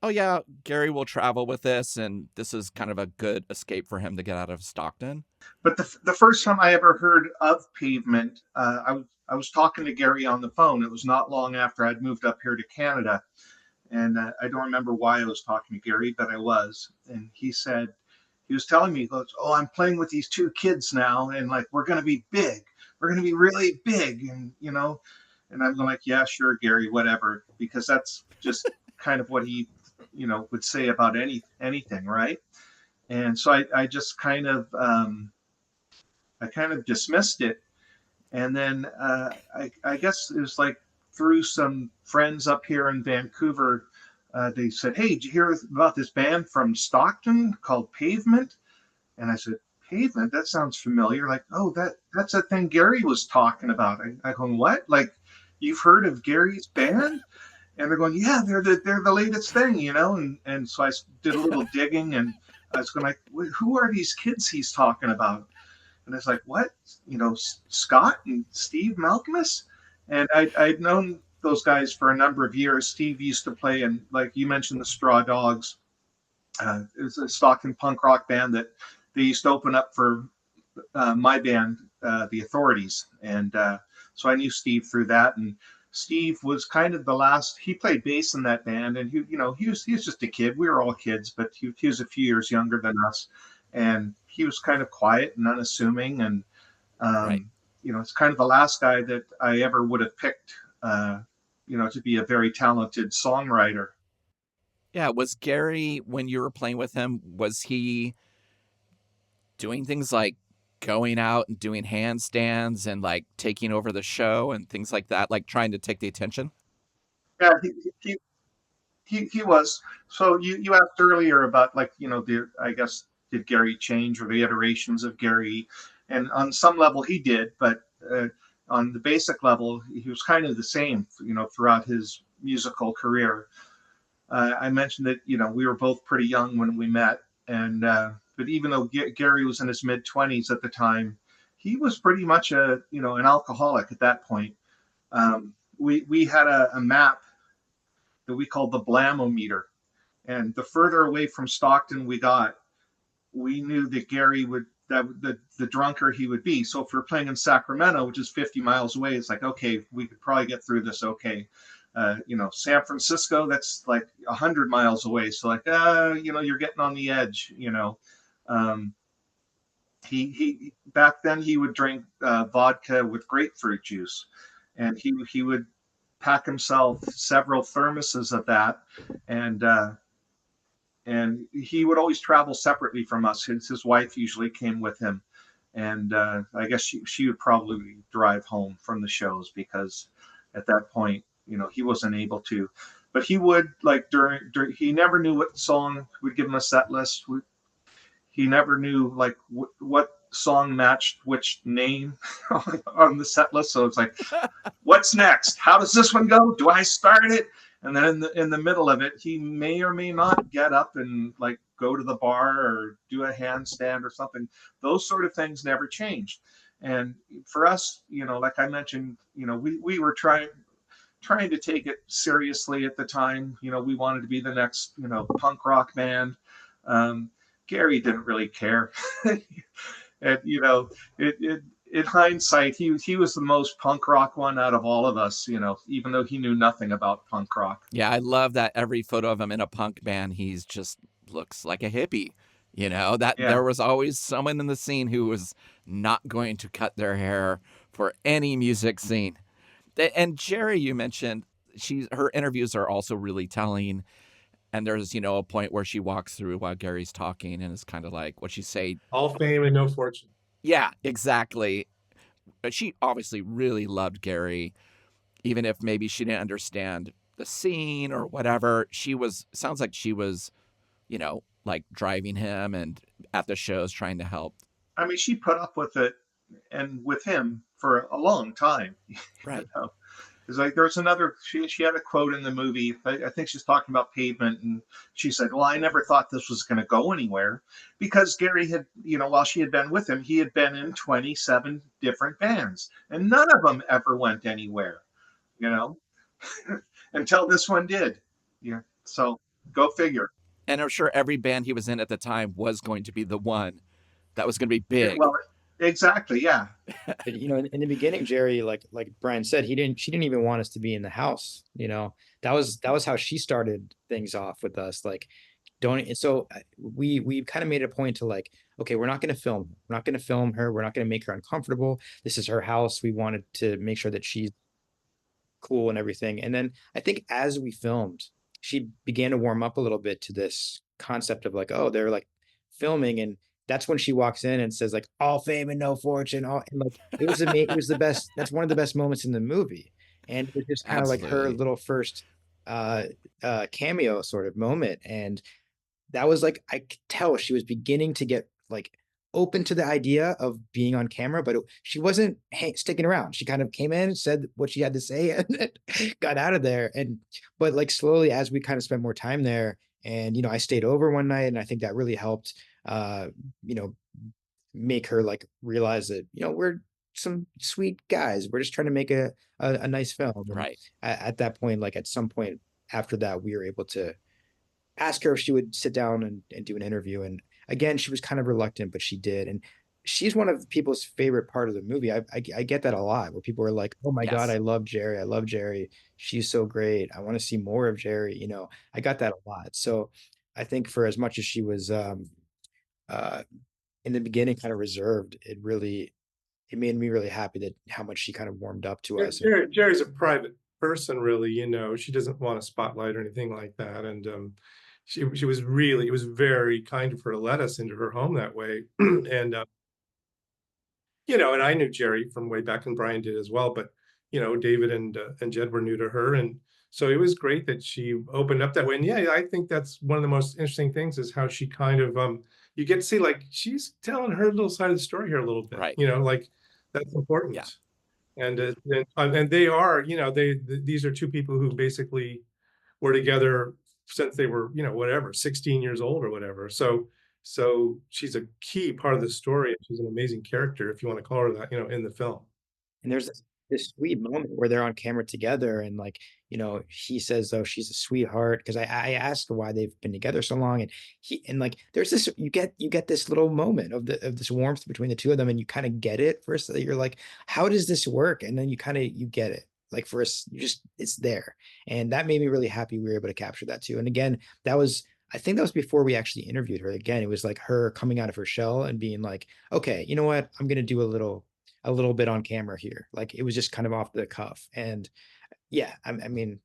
oh yeah, Geri will travel with this and this is kind of a good escape for him to get out of Stockton? But the first time I ever heard of Pavement, I was talking to Geri on the phone. It was not long after I'd moved up here to Canada. And I don't remember why I was talking to Geri, but I was. And he was telling me, he goes, oh, I'm playing with these two kids now. And like, we're going to be big. We're going to be really big. And, and I'm like, yeah, sure, Geri, whatever. Because that's just kind of what he, would say about anything. Right. And so I just kind of dismissed it. And then I guess it was like through some friends up here in Vancouver, they said, hey, did you hear about this band from Stockton called Pavement? And I said, Pavement? That sounds familiar. Like, oh, that's a thing Geri was talking about. I go, what? Like, you've heard of Geri's band? And they're going, yeah, they're the latest thing, And so I did a little digging, and I was going like, who are these kids he's talking about? And it's like, what? Scott and Steve Malkmus? And I'd known those guys for a number of years. Steve used to play in, like you mentioned, the Straw Dogs. It was a Stockton punk rock band that they used to open up for my band, The Authorities. And so I knew Steve through that. And Steve was kind of the last. He played bass in that band, and he was just a kid. We were all kids, but he was a few years younger than us, and he was kind of quiet and unassuming, and Right. It's kind of the last guy that I ever would have picked, to be a very talented songwriter. Yeah, was Geri, when you were playing with him, was he doing things like going out and doing handstands and like taking over the show and things like that, like trying to take the attention? Yeah, he was. So you asked earlier about like, I guess, did Geri change, or the iterations of Geri? And on some level he did, but on the basic level, he was kind of the same, throughout his musical career. I mentioned that, we were both pretty young when we met. And, but even though Geri was in his mid 20s at the time, he was pretty much an alcoholic at that point. We had a map that we called the blam-o-meter. And the further away from Stockton we got, we knew that Geri would, that the drunker he would be. So if we're playing in Sacramento, which is 50 miles away, it's like, okay, we could probably get through this. Okay. San Francisco, that's like 100 miles away. So like, you're getting on the edge, he back then he would drink vodka with grapefruit juice, and he would pack himself several thermoses of that. And he would always travel separately from us. His wife usually came with him. And I guess she would probably drive home from the shows, because at that point, he wasn't able to. But he would, like, during he never knew what song. We'd give him a set list. He never knew, like, what song matched which name on the set list. So it's like, what's next? How does this one go? Do I start it? And then in the middle of it, he may or may not get up and like go to the bar or do a handstand or something. Those sort of things never changed. And for us, like I mentioned, we were trying to take it seriously at the time. We wanted to be the next, punk rock band. Geri didn't really care. And, in hindsight, he was the most punk rock one out of all of us, even though he knew nothing about punk rock. Yeah, I love that every photo of him in a punk band, he's just looks like a hippie. There was always someone in the scene who was not going to cut their hair for any music scene. And Geri, you mentioned, her interviews are also really telling. And there's, a point where she walks through while Geri's talking and it's kind of like what she say. All fame and no fortune. Yeah, exactly. But she obviously really loved Geri, even if maybe she didn't understand the scene or whatever. Sounds like she was, like driving him and at the shows trying to help. I mean, she put up with it and with him for a long time. Right. It's like there's another. She had a quote in the movie. I think she's talking about Pavement, and she said, "Well, I never thought this was going to go anywhere," because Geri had, while she had been with him, he had been in 27 different bands, and none of them ever went anywhere. You know, until this one did. Yeah. So go figure. And I'm sure every band he was in at the time was going to be the one that was going to be big. Well, exactly. Yeah. But, in the beginning, Geri, like Brian said, she didn't even want us to be in the house. That was how she started things off with us. Like, so we kind of made it a point to like, okay, we're not going to film. We're not going to film her. We're not going to make her uncomfortable. This is her house. We wanted to make sure that she's cool and everything. And then I think as we filmed, she began to warm up a little bit to this concept of like, oh, they're like filming, and that's when she walks in and says like, all fame and no fortune. And like it was the best. That's one of the best moments in the movie, and it was just kind of like her little first cameo sort of moment, and that was like, I could tell she was beginning to get like open to the idea of being on camera, but she wasn't sticking around. She kind of came in, said what she had to say, and got out of there. But like slowly, as we kind of spent more time there, and I stayed over one night, and I think that really helped, make her like realize that we're some sweet guys. We're just trying to make a nice film. Right. At that point, like at some point after that, we were able to ask her if she would sit down and do an interview. And again, she was kind of reluctant, but she did. And she's one of people's favorite part of the movie. I get that a lot, where people are like, oh my God, I love Geri. I love Geri. She's so great. I want to see more of Geri. I got that a lot. So I think for as much as she was in the beginning kind of reserved, it made me really happy that how much she kind of warmed up to us. Geri's a private person, really. She doesn't want a spotlight or anything like that. And it was very kind of her to let us into her home that way. And and I knew Geri from way back, and Brian did as well, but David and Jed were new to her, and so it was great that she opened up that way. And yeah, I think that's one of the most interesting things, is how she kind of you get to see like she's telling her little side of the story here a little bit, right? Like that's important. Yeah. And they are, these are two people who basically were together since they were, 16 years old or whatever. So she's a key part of the story. She's an amazing character, if you want to call her that, in the film. And there's this sweet moment where they're on camera together, and like, he says, oh, she's a sweetheart, because I asked her why they've been together so long, and like there's this, you get this little moment of this warmth between the two of them, and you kind of get it first. You're like, how does this work? And then you get it. Like for us, it's there. And that made me really happy we were able to capture that too. And again, I think that was before we actually interviewed her. Again, it was like her coming out of her shell and being like, okay, you know what? I'm going to do a little bit on camera here. Like it was just kind of off the cuff. And yeah, I mean,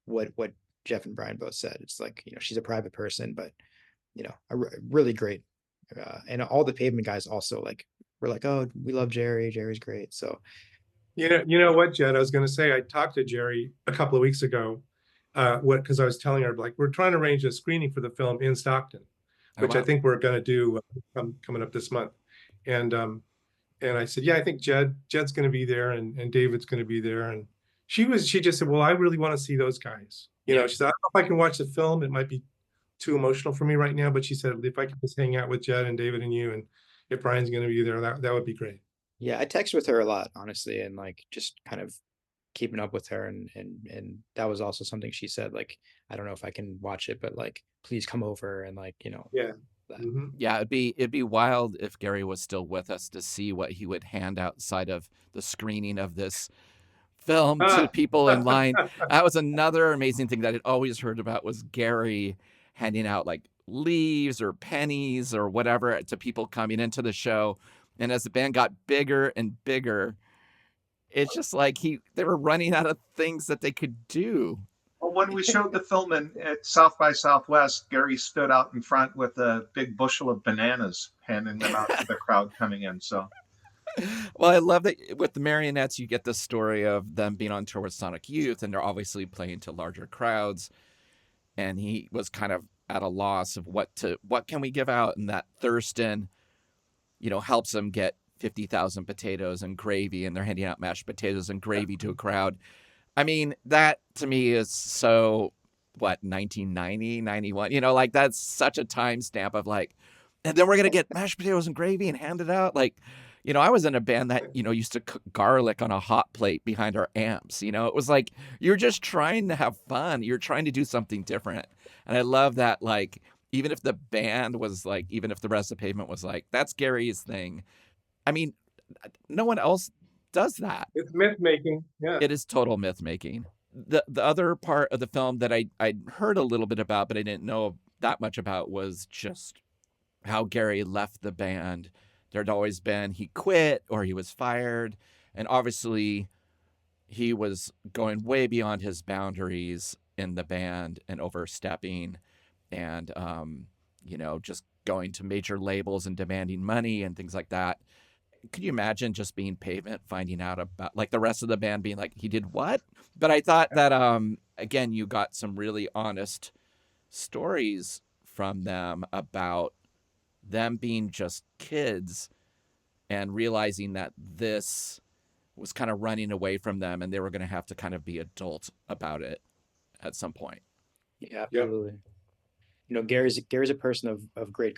what Jeff and Brian both said, it's like, she's a private person, but really great. And all the Pavement guys also like, were like, oh, we love Geri. Geri's great. So, you know what, Jed, I was going to say, I talked to Geri a couple of weeks ago, because I was telling her, like, we're trying to arrange a screening for the film in Stockton, which I think we're going to do coming up this month. And I said, yeah, I think Jed's going to be there, and David's going to be there. And she just said, well, I really want to see those guys. She said, I don't know if I can watch the film. It might be too emotional for me right now. But she said, if I could just hang out with Jed and David and you, and if Brian's going to be there, that would be great. Yeah, I text with her a lot, honestly, and like just kind of keeping up with her, and that was also something she said, like, I don't know if I can watch it, but like, please come over, and like, Yeah. Mm-hmm. Yeah, it'd be wild if Geri was still with us to see what he would hand outside of the screening of this film to people in line. That was another amazing thing that I'd always heard about, was Geri handing out like leaves or pennies or whatever to people coming into the show. And as the band got bigger and bigger, it's just like they were running out of things that they could do. Well, when we showed the film at South by Southwest, Geri stood out in front with a big bushel of bananas, handing them out to the crowd coming in. So, well, I love that with the Marionettes, you get the story of them being on tour with Sonic Youth, and they're obviously playing to larger crowds. And he was kind of at a loss of what can we give out, and that Thurston, helps them get 50,000 potatoes and gravy, and they're handing out mashed potatoes and gravy to a crowd. I mean, that to me is so, what, 1990, 91? Like that's such a timestamp of like, and then we're going to get mashed potatoes and gravy and hand it out. Like, I was in a band that, used to cook garlic on a hot plate behind our amps. It was like, you're just trying to have fun. You're trying to do something different. And I love that, like, even if the band was like, even if the rest of Pavement was like, that's Geri's thing. I mean, no one else does that. It's myth making. Yeah. It is total myth making. The other part of the film that I heard a little bit about, but I didn't know that much about, was just how Geri left the band. There'd always been he quit or he was fired, and obviously he was going way beyond his boundaries in the band and overstepping, and just going to major labels and demanding money and things like that. Could you imagine just being Pavement, finding out about, like, the rest of the band being like, he did what? But I thought that, again, you got some really honest stories from them about them being just kids and realizing that this was kind of running away from them and they were going to have to kind of be adult about it at some point. Yeah, absolutely. Geri's a person of great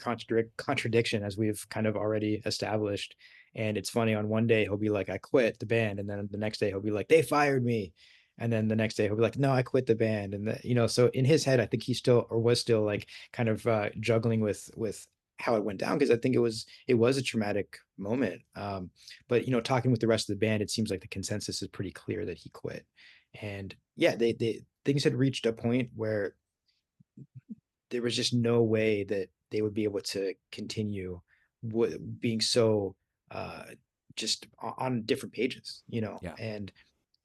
contradiction, as we've kind of already established. And it's funny, on one day he'll be like, I quit the band, and then the next day he'll be like, they fired me, and then the next day he'll be like, no, I quit the band. And so in his head, I think he still, or was still, like, kind of juggling with how it went down, because I think it was a traumatic moment. But talking with the rest of the band, it seems like the consensus is pretty clear that he quit. And yeah, they things had reached a point where there was just no way that they would be able to continue being so just on different pages, Yeah. and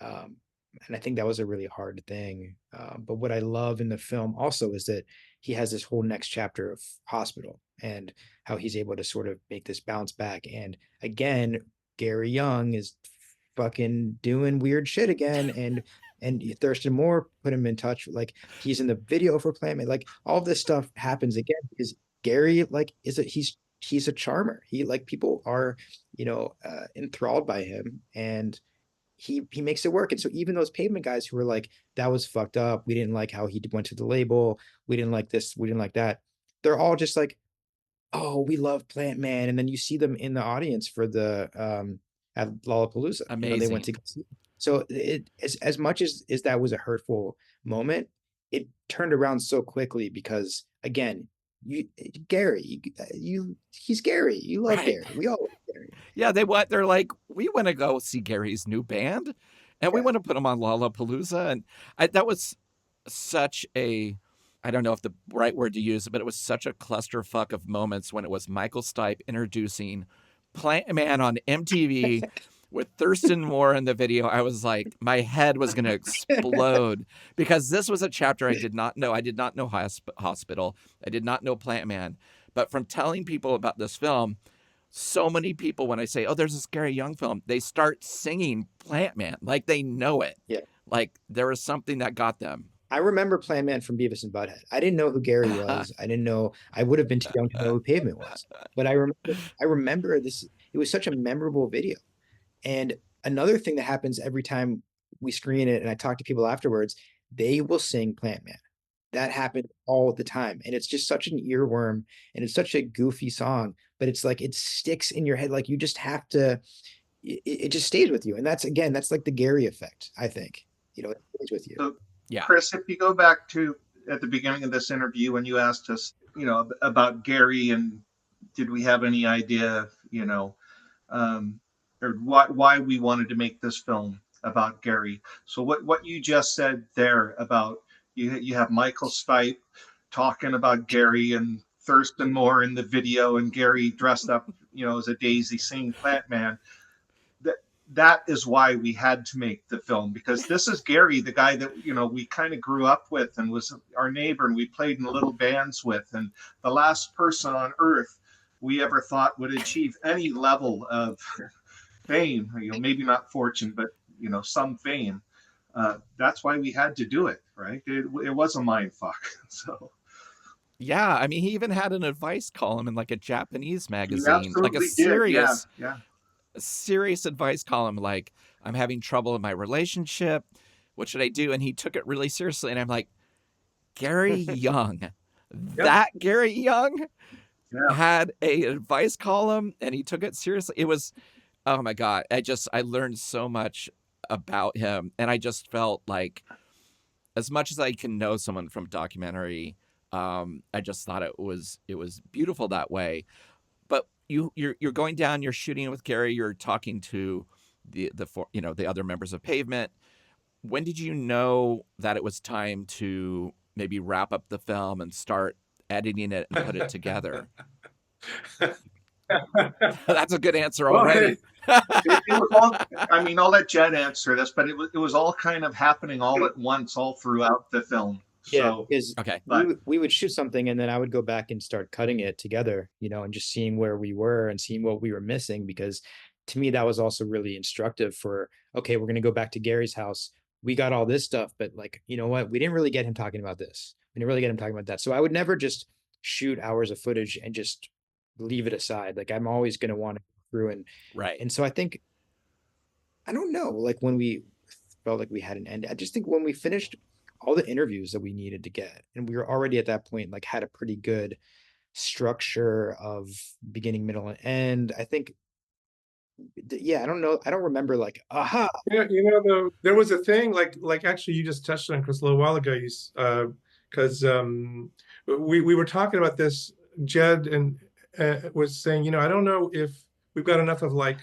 I think that was a really hard thing. But what I love in the film also is that he has this whole next chapter of hospital and how he's able to sort of make this bounce back. And again, Geri Young is fucking doing weird shit again, and Thurston Moore put him in touch. Like, he's in the video for Pavement. Like, all this stuff happens again because Geri, like, he's a charmer. He, like, people are enthralled by him, and he makes it work. And so even those Pavement guys who were like, that was fucked up, we didn't like how he went to the label, we didn't like this, we didn't like that, they're all just like, oh, we love Plant Man. And then you see them in the audience for the at Lollapalooza. Amazing. They went to see. So it, as much as that was a hurtful moment, it turned around so quickly because, again, Geri, he's Geri. You love Geri. We all love Geri. Yeah, they're like, we want to go see Geri's new band, and we want to put him on Lollapalooza. And that was such a, I don't know if the right word to use, but it was such a clusterfuck of moments when it was Michael Stipe introducing Plant Man on MTV with Thurston Moore in the video. I was like, my head was going to explode because this was a chapter I did not know. I did not know Hospital. I did not know Plant Man. But from telling people about this film, so many people, when I say, oh, there's this Geri Young film, they start singing Plant Man. Like, they know it. Yeah. Like, there was something that got them. I remember Plant Man from Beavis and Butthead. I didn't know who Geri was. I didn't know. I would have been too young to know who Pavement was. But I remember this. It was such a memorable video. And another thing that happens every time we screen it, and I talk to people afterwards, they will sing Plant Man. That happened all the time. And it's just such an earworm, and it's such a goofy song, but it's like, it sticks in your head. Like, you just have to, it just stays with you. And that's like the Geri effect, I think. It stays with you. So, yeah. Chris, if you go back to at the beginning of this interview when you asked us, about Geri and did we have any idea, or why we wanted to make this film about Geri. So what you just said there about you have Michael Stipe talking about Geri and Thurston Moore in the video and Geri dressed up, as a daisy singing Plant Man. That is why we had to make the film, because this is Geri, the guy that, we kind of grew up with and was our neighbor and we played in little bands with, and the last person on earth we ever thought would achieve any level of fame, maybe not fortune, but, some fame. That's why we had to do it, right? It was a mind fuck. So. Yeah, I mean, he even had an advice column in like a Japanese magazine, like a did. serious, yeah. serious advice column. Like, I'm having trouble in my relationship what should I do? And he took it really seriously. And I'm like, Geri Young, that Geri Young had a advice column and he took it seriously. It was, oh my God. I learned so much about him. And I just felt like, as much as I can know someone from documentary, I just thought it was beautiful that way. But you're going down, you're shooting with Geri, you're talking to the other members of Pavement. When did you know that it was time to maybe wrap up the film and start editing it and put it together? That's a good answer already. It was all, I mean, I'll let Jed answer this, but it was all kind of happening all at once, all throughout the film. Yeah, because okay, we would shoot something and then I would go back and start cutting it together, and just seeing where we were and seeing what we were missing, because to me that was also really instructive for, okay, we're going to go back to Gary's house. We got all this stuff, but like, you know what? We didn't really get him talking about this. We didn't really get him talking about that. So I would never just shoot hours of footage and just leave it aside. Like I'm always going to want to go through and so I think, I don't know, like when we felt like we had an end, I just think when we finished all the interviews that we needed to get, and we were already at that point, like had a pretty good structure of beginning, middle, and end. I think, I don't know. I don't remember like, aha. Yeah, though, there was a thing like actually you just touched on Chris a little while ago, because we were talking about this. Jed and was saying, I don't know if we've got enough of like,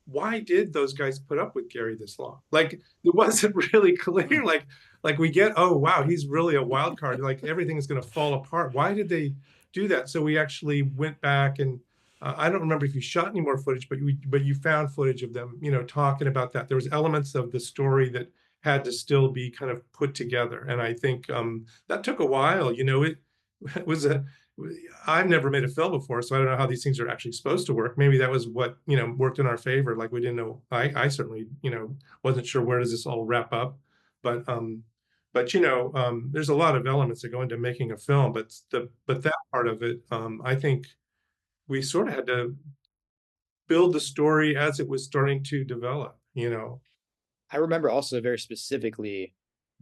why did those guys put up with Geri this long? Like it wasn't really clear. Like we get, oh wow, he's really a wild card. Like everything's going to fall apart. Why did they do that? So we actually went back and I don't remember if you shot any more footage, but you found footage of them, talking about that. There was elements of the story that had to still be kind of put together, and I think that took a while. It was I've never made a film before, so I don't know how these things are actually supposed to work. Maybe that was what worked in our favor. Like we didn't know. I certainly wasn't sure where does this all wrap up, but there's a lot of elements that go into making a film. But that part of it, I think we sort of had to build the story as it was starting to develop. I remember also very specifically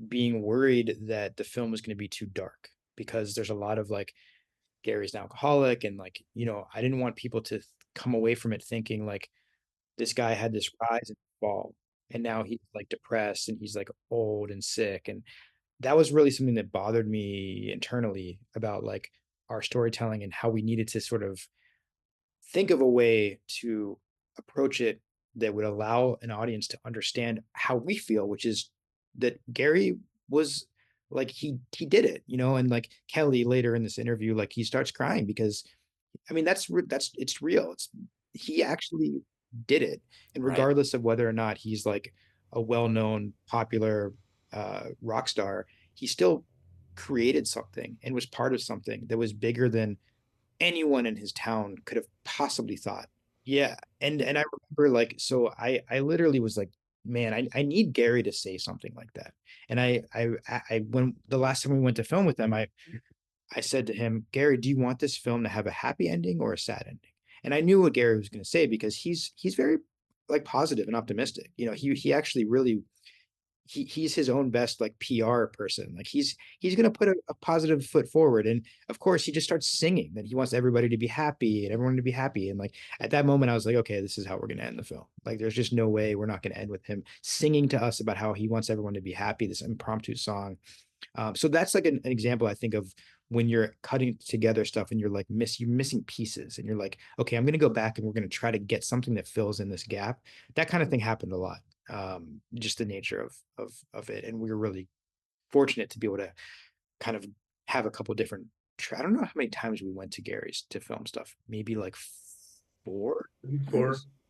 being worried that the film was going to be too dark, because there's a lot of like, Gary's an alcoholic, and like, I didn't want people to come away from it thinking like this guy had this rise and fall and now he's like depressed and he's like old and sick. And that was really something that bothered me internally about like our storytelling and how we needed to sort of think of a way to approach it that would allow an audience to understand how we feel, which is that Geri was like, he did it, and like Kelly later in this interview, like he starts crying because, I mean, it's real. He actually did it. And regardless of whether or not he's like a well-known, popular rock star, he still created something and was part of something that was bigger than anyone in his town could have possibly thought. Yeah. And I remember like, so I literally was like, man, I need Geri to say something like that. And I when the last time we went to film with him, I said to him, Geri, do you want this film to have a happy ending or a sad ending? And I knew what Geri was going to say, because he's very like positive and optimistic. He actually really, he's his own best like PR person. Like he's going to put a positive foot forward. And of course he just starts singing that he wants everybody to be happy and everyone to be happy. And like at that moment I was like, okay, this is how we're going to end the film. Like there's just no way we're not going to end with him singing to us about how he wants everyone to be happy, this impromptu song. So that's like an example, I think, of when you're cutting together stuff and you're like you're missing pieces and you're like, okay, I'm going to go back and we're going to try to get something that fills in this gap. That kind of thing happened a lot. Just the nature of it. And we were really fortunate to be able to kind of have a couple different, I don't know how many times we went to Gary's to film stuff, maybe like four.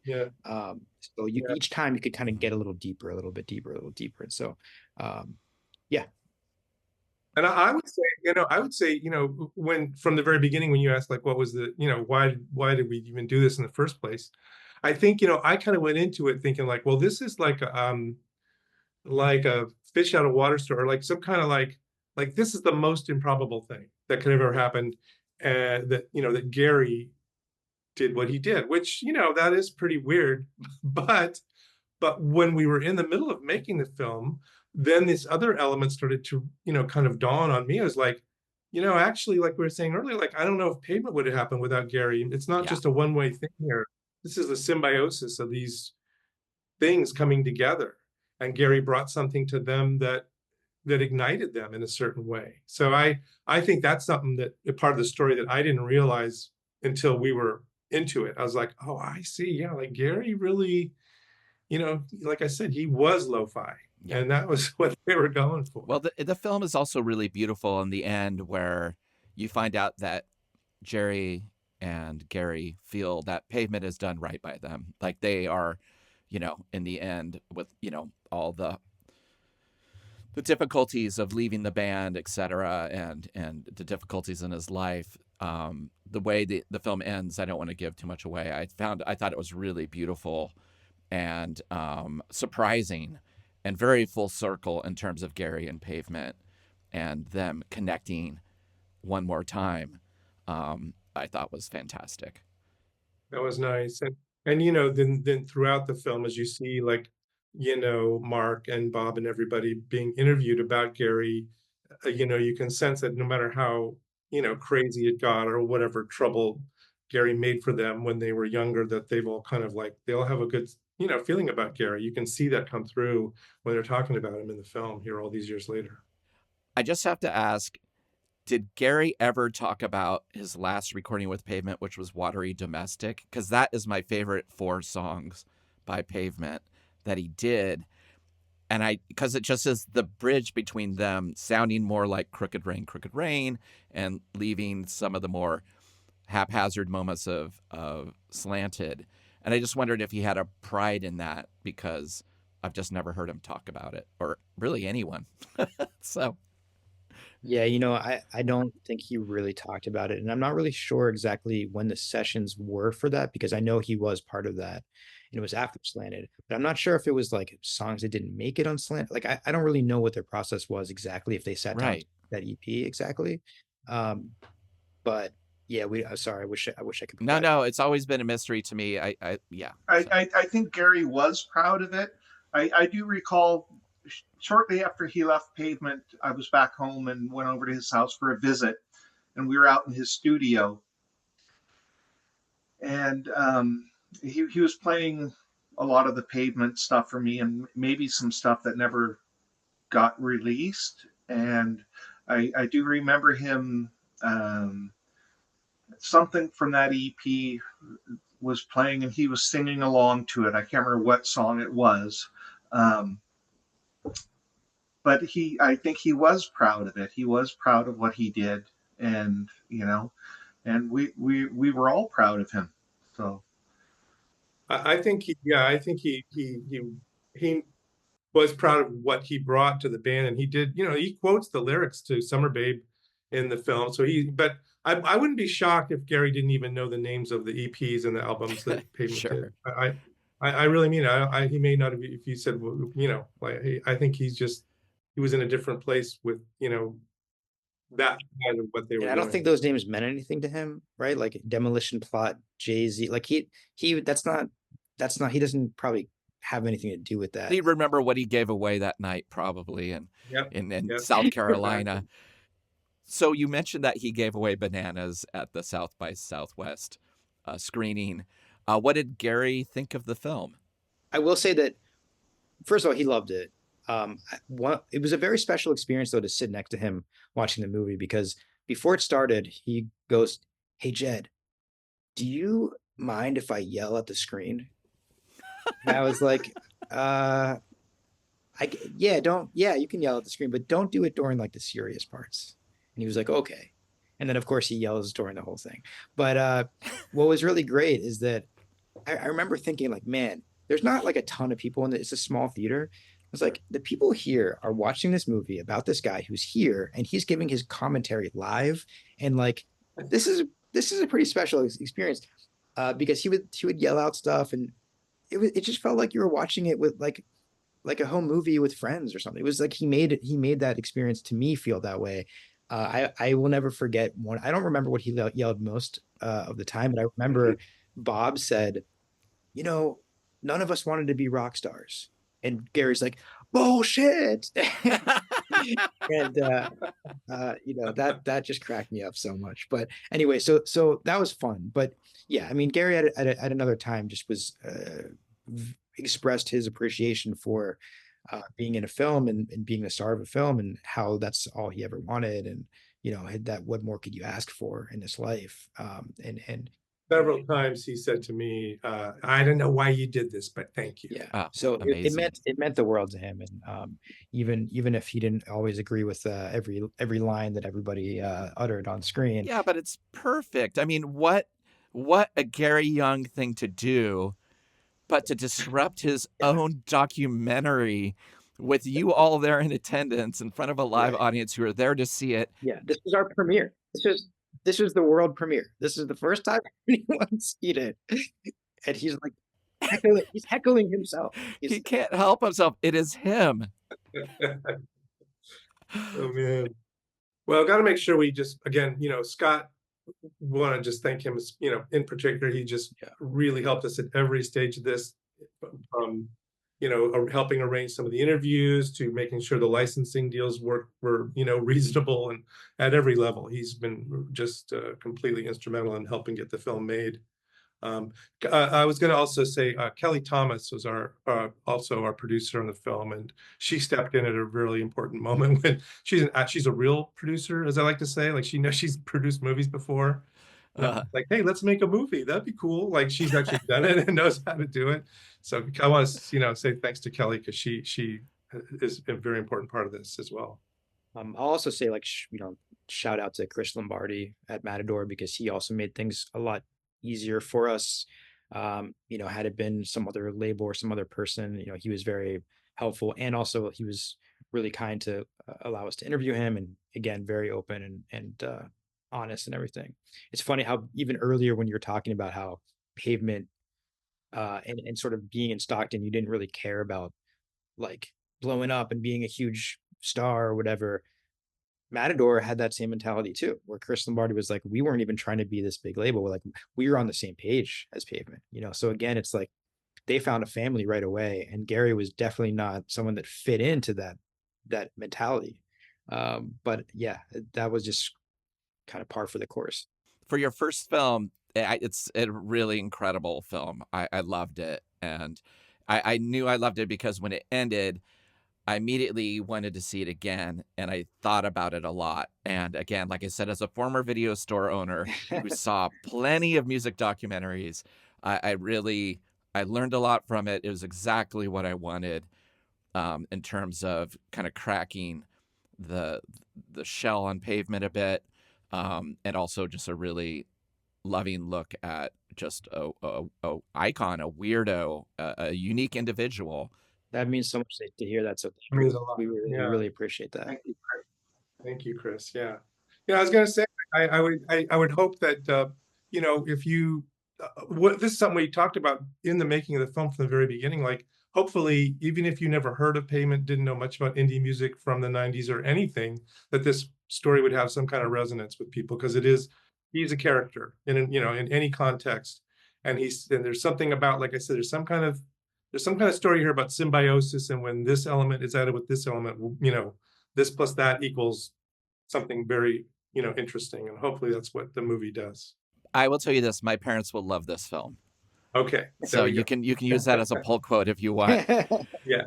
Yeah. So each time you could kind of get a little deeper, a little bit deeper, a little deeper. And so, yeah. And I would say, when from the very beginning, when you asked like, what was the, why did we even do this in the first place? I think, I kind of went into it thinking like, well, this is like a fish out of water story, or like some kind of like this is the most improbable thing that could have ever happened. That Geri did what he did, which, that is pretty weird, but But when we were in the middle of making the film, then this other element started to, kind of dawn on me. I was like, actually, like we were saying earlier, like, I don't know if Pavement would have happened without Geri. It's not Yeah. just a one-way thing here. This is a symbiosis of these things coming together. And Geri brought something to them that ignited them in a certain way. So I think that's something that a part of the story that I didn't realize until we were into it. I was like, oh, I see. Yeah, like Geri really, like I said, he was lo-fi. Yeah. And that was what they were going for. Well, the film is also really beautiful in the end, where you find out that Geri and Geri feel that Pavement has done right by them. Like they are, in the end, with all the difficulties of leaving the band, etc., and the difficulties in his life. The way the film ends, I don't want to give too much away. I thought it was really beautiful and surprising, and very full circle in terms of Geri and Pavement and them connecting one more time. I thought was fantastic. That was nice. And then throughout the film, as you see, like, Mark and Bob and everybody being interviewed about Geri, you can sense that no matter how, crazy it got or whatever trouble Geri made for them when they were younger, that they've all kind of like, they all have a good, feeling about Geri. You can see that come through when they're talking about him in the film here all these years later. I just have to ask, did Geri ever talk about his last recording with Pavement, which was Watery Domestic? Because that is my favorite 4 songs by Pavement that he did. And because it just is the bridge between them sounding more like Crooked Rain, and leaving some of the more haphazard moments of Slanted. And I just wondered if he had a pride in that, because I've just never heard him talk about it, or really anyone. So. Yeah, I don't think he really talked about it. And I'm not really sure exactly when the sessions were for that, because I know he was part of that. And it was after Slanted. But I'm not sure if it was like songs that didn't make it on Slanted. Like I don't really know what their process was exactly, if they sat down to that EP exactly. But yeah, sorry, I wish I could. No, it's always been a mystery to me. Yeah. I think Geri was proud of it. I do recall shortly after he left Pavement, I was back home and went over to his house for a visit, and we were out in his studio, and he was playing a lot of the Pavement stuff for me, and maybe some stuff that never got released. And I do remember him, something from that EP was playing, and he was singing along to it. I can't remember what song it was. But I think he was proud of it. He was proud of what he did, and and we were all proud of him. So I think he was proud of what he brought to the band, and he did. He quotes the lyrics to Summer Babe in the film. So but I wouldn't be shocked if Geri didn't even know the names of the EPs and the albums that Pavement Sure. did. I really mean it. He may not have, if you said, like, I think he was in a different place with, that kind of what they were I don't doing. think those names meant anything to him, right? Like Demolition Plot, Jay-Z, like he that's not he doesn't probably have anything to do with that. Do you remember what he gave away that night, probably, in South Carolina? So you mentioned that he gave away bananas at the South by Southwest screening. What did Geri think of the film? I will say that, first of all, he loved it. It was a very special experience, though, to sit next to him watching the movie, because before it started, he goes, "Hey, Jed, do you mind if I yell at the screen?" And I was like, yeah, you can yell at the screen, but don't do it during like the serious parts. And he was like, okay. And then, of course, he yells during the whole thing. But what was really great is that I remember thinking, like, man, there's not like a ton of people in it. It's a small theater. I was like, the people here are watching this movie about this guy who's here, and he's giving his commentary live. And like, this is a pretty special experience, because he would yell out stuff, and it just felt like you were watching it with like a home movie with friends or something. It was like he made that experience to me feel that way. I will never forget one. I don't remember what he yelled most of the time, but I remember Bob said, none of us wanted to be rock stars. And Gary's like, bullshit. And that just cracked me up so much. But anyway, so that was fun. But yeah, I mean, Gary at another time just was expressed his appreciation for being in a film and being the star of a film, and how that's all he ever wanted. And that what more could you ask for in this life? And several times he said to me, I don't know why you did this, but thank you. Yeah. So it meant the world to him. And even if he didn't always agree with every line that everybody uttered on screen. Yeah, but it's perfect. I mean, what a Geri Young thing to do, but to disrupt his own documentary with you all there in attendance in front of a live audience who are there to see it. Yeah, this was our premiere. This was the world premiere. This is the first time anyone's seen it. And he's like, he's heckling himself. He can't help himself. It is him. Oh, man. Well, got to make sure we just, again, Scott, want to just thank him, in particular. He just really helped us at every stage of this, from, helping arrange some of the interviews to making sure the licensing deals were reasonable, and at every level. He's been just completely instrumental in helping get the film made. I was going to also say Kelly Thomas was also our producer on the film, and she stepped in at a really important moment when she's a real producer, as I like to say. Like, she's produced movies before. Like, hey, let's make a movie. That'd be cool. Like, she's actually done it and knows how to do it. So I want to say thanks to Kelly, because she is a very important part of this as well. I'll also say, shout out to Chris Lombardi at Matador, because he also made things a lot easier for us. Had it been some other label or some other person, he was very helpful, and also he was really kind to allow us to interview him, and again, very open and honest and everything. It's funny how even earlier when you were talking about how Pavement and sort of being in Stockton, you didn't really care about like blowing up and being a huge star or whatever. Matador had that same mentality too, where Chris Lombardi was like, we weren't even trying to be this big label. We were on the same page as Pavement, So again, it's like they found a family right away, and Geri was definitely not someone that fit into that mentality. But yeah, that was just kind of par for the course. For your first film, it's a really incredible film. I loved it, and I knew I loved it because when it ended, I immediately wanted to see it again, and I thought about it a lot. And again, like I said, as a former video store owner who saw plenty of music documentaries, I learned a lot from it. It was exactly what I wanted, in terms of kind of cracking the shell on Pavement a bit, and also just a really loving look at just a icon, a weirdo, a unique individual. That means so much to hear that. So it means a lot. We really appreciate that. Thank you, Chris. Yeah. I was going to say, I would hope that, if you, this is something we talked about in the making of the film from the very beginning, like, hopefully, even if you never heard of Pavement, didn't know much about indie music from the 90s or anything, that this story would have some kind of resonance with people, because he's a character in any context. And there's something about, like I said, there's some kind of story here about symbiosis, and when this element is added with this element, this plus that equals something very, interesting. And hopefully that's what the movie does. I will tell you this: my parents will love this film. Okay. So you can use that as a pull quote if you want. Yeah.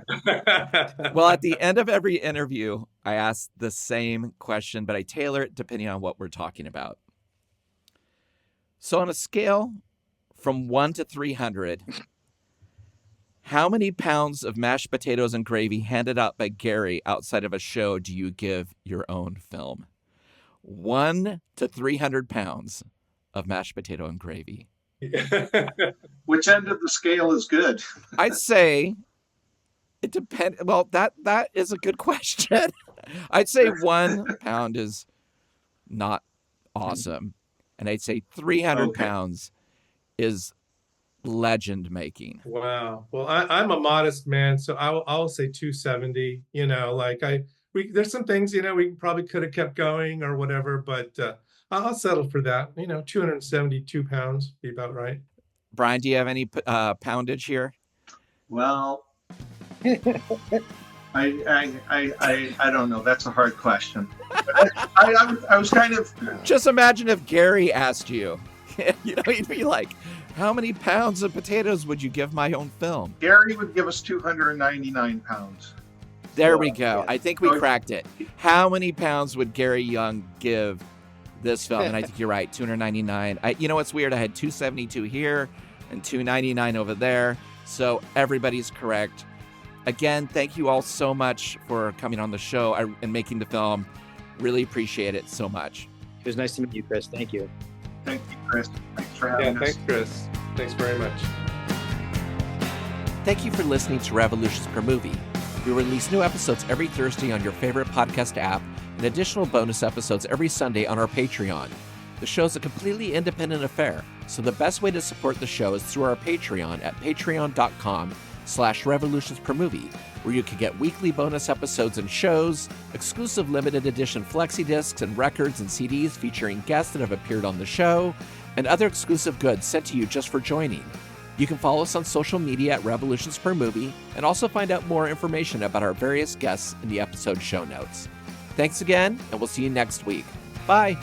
Well, at the end of every interview, I ask the same question, but I tailor it depending on what we're talking about. So on a scale from 1 to 300, how many pounds of mashed potatoes and gravy handed out by Geri outside of a show do you give your own film? 1 to 300 pounds of mashed potato and gravy. Which end of the scale is good? I'd say it depends. Well, that is a good question. I'd say 1 pound is not awesome. And I'd say 300 pounds is legend making. Wow. Well, I'm a modest man, so I'll say 270. There's some things, we probably could have kept going or whatever, but I'll settle for that. 272 pounds be about right. Brian, do you have any poundage here? Well, I don't know. That's a hard question. I was kind of. Just imagine if Geri asked you, he'd be like, how many pounds of potatoes would you give my own film? Geri would give us 299 pounds. There we go. I think we cracked it. How many pounds would Geri Young give this film? And I think you're right, 299. You know what's weird? I had 272 here and 299 over there. So everybody's correct. Again, thank you all so much for coming on the show and making the film. Really appreciate it so much. It was nice to meet you, Chris. Thank you. Thank you, Chris. Thanks for having us. Thanks, Chris. Thanks very much. Thank you for listening to Revolutions Per Movie. We release new episodes every Thursday on your favorite podcast app and additional bonus episodes every Sunday on our Patreon. The show is a completely independent affair, so the best way to support the show is through our Patreon at patreon.com/revolutionspermovie, where you can get weekly bonus episodes and shows, exclusive limited edition flexi discs and records and CDs featuring guests that have appeared on the show, and other exclusive goods sent to you just for joining. You can follow us on social media at Revolutions Per Movie and also find out more information about our various guests in the episode show notes. Thanks again, and we'll see you next week. Bye!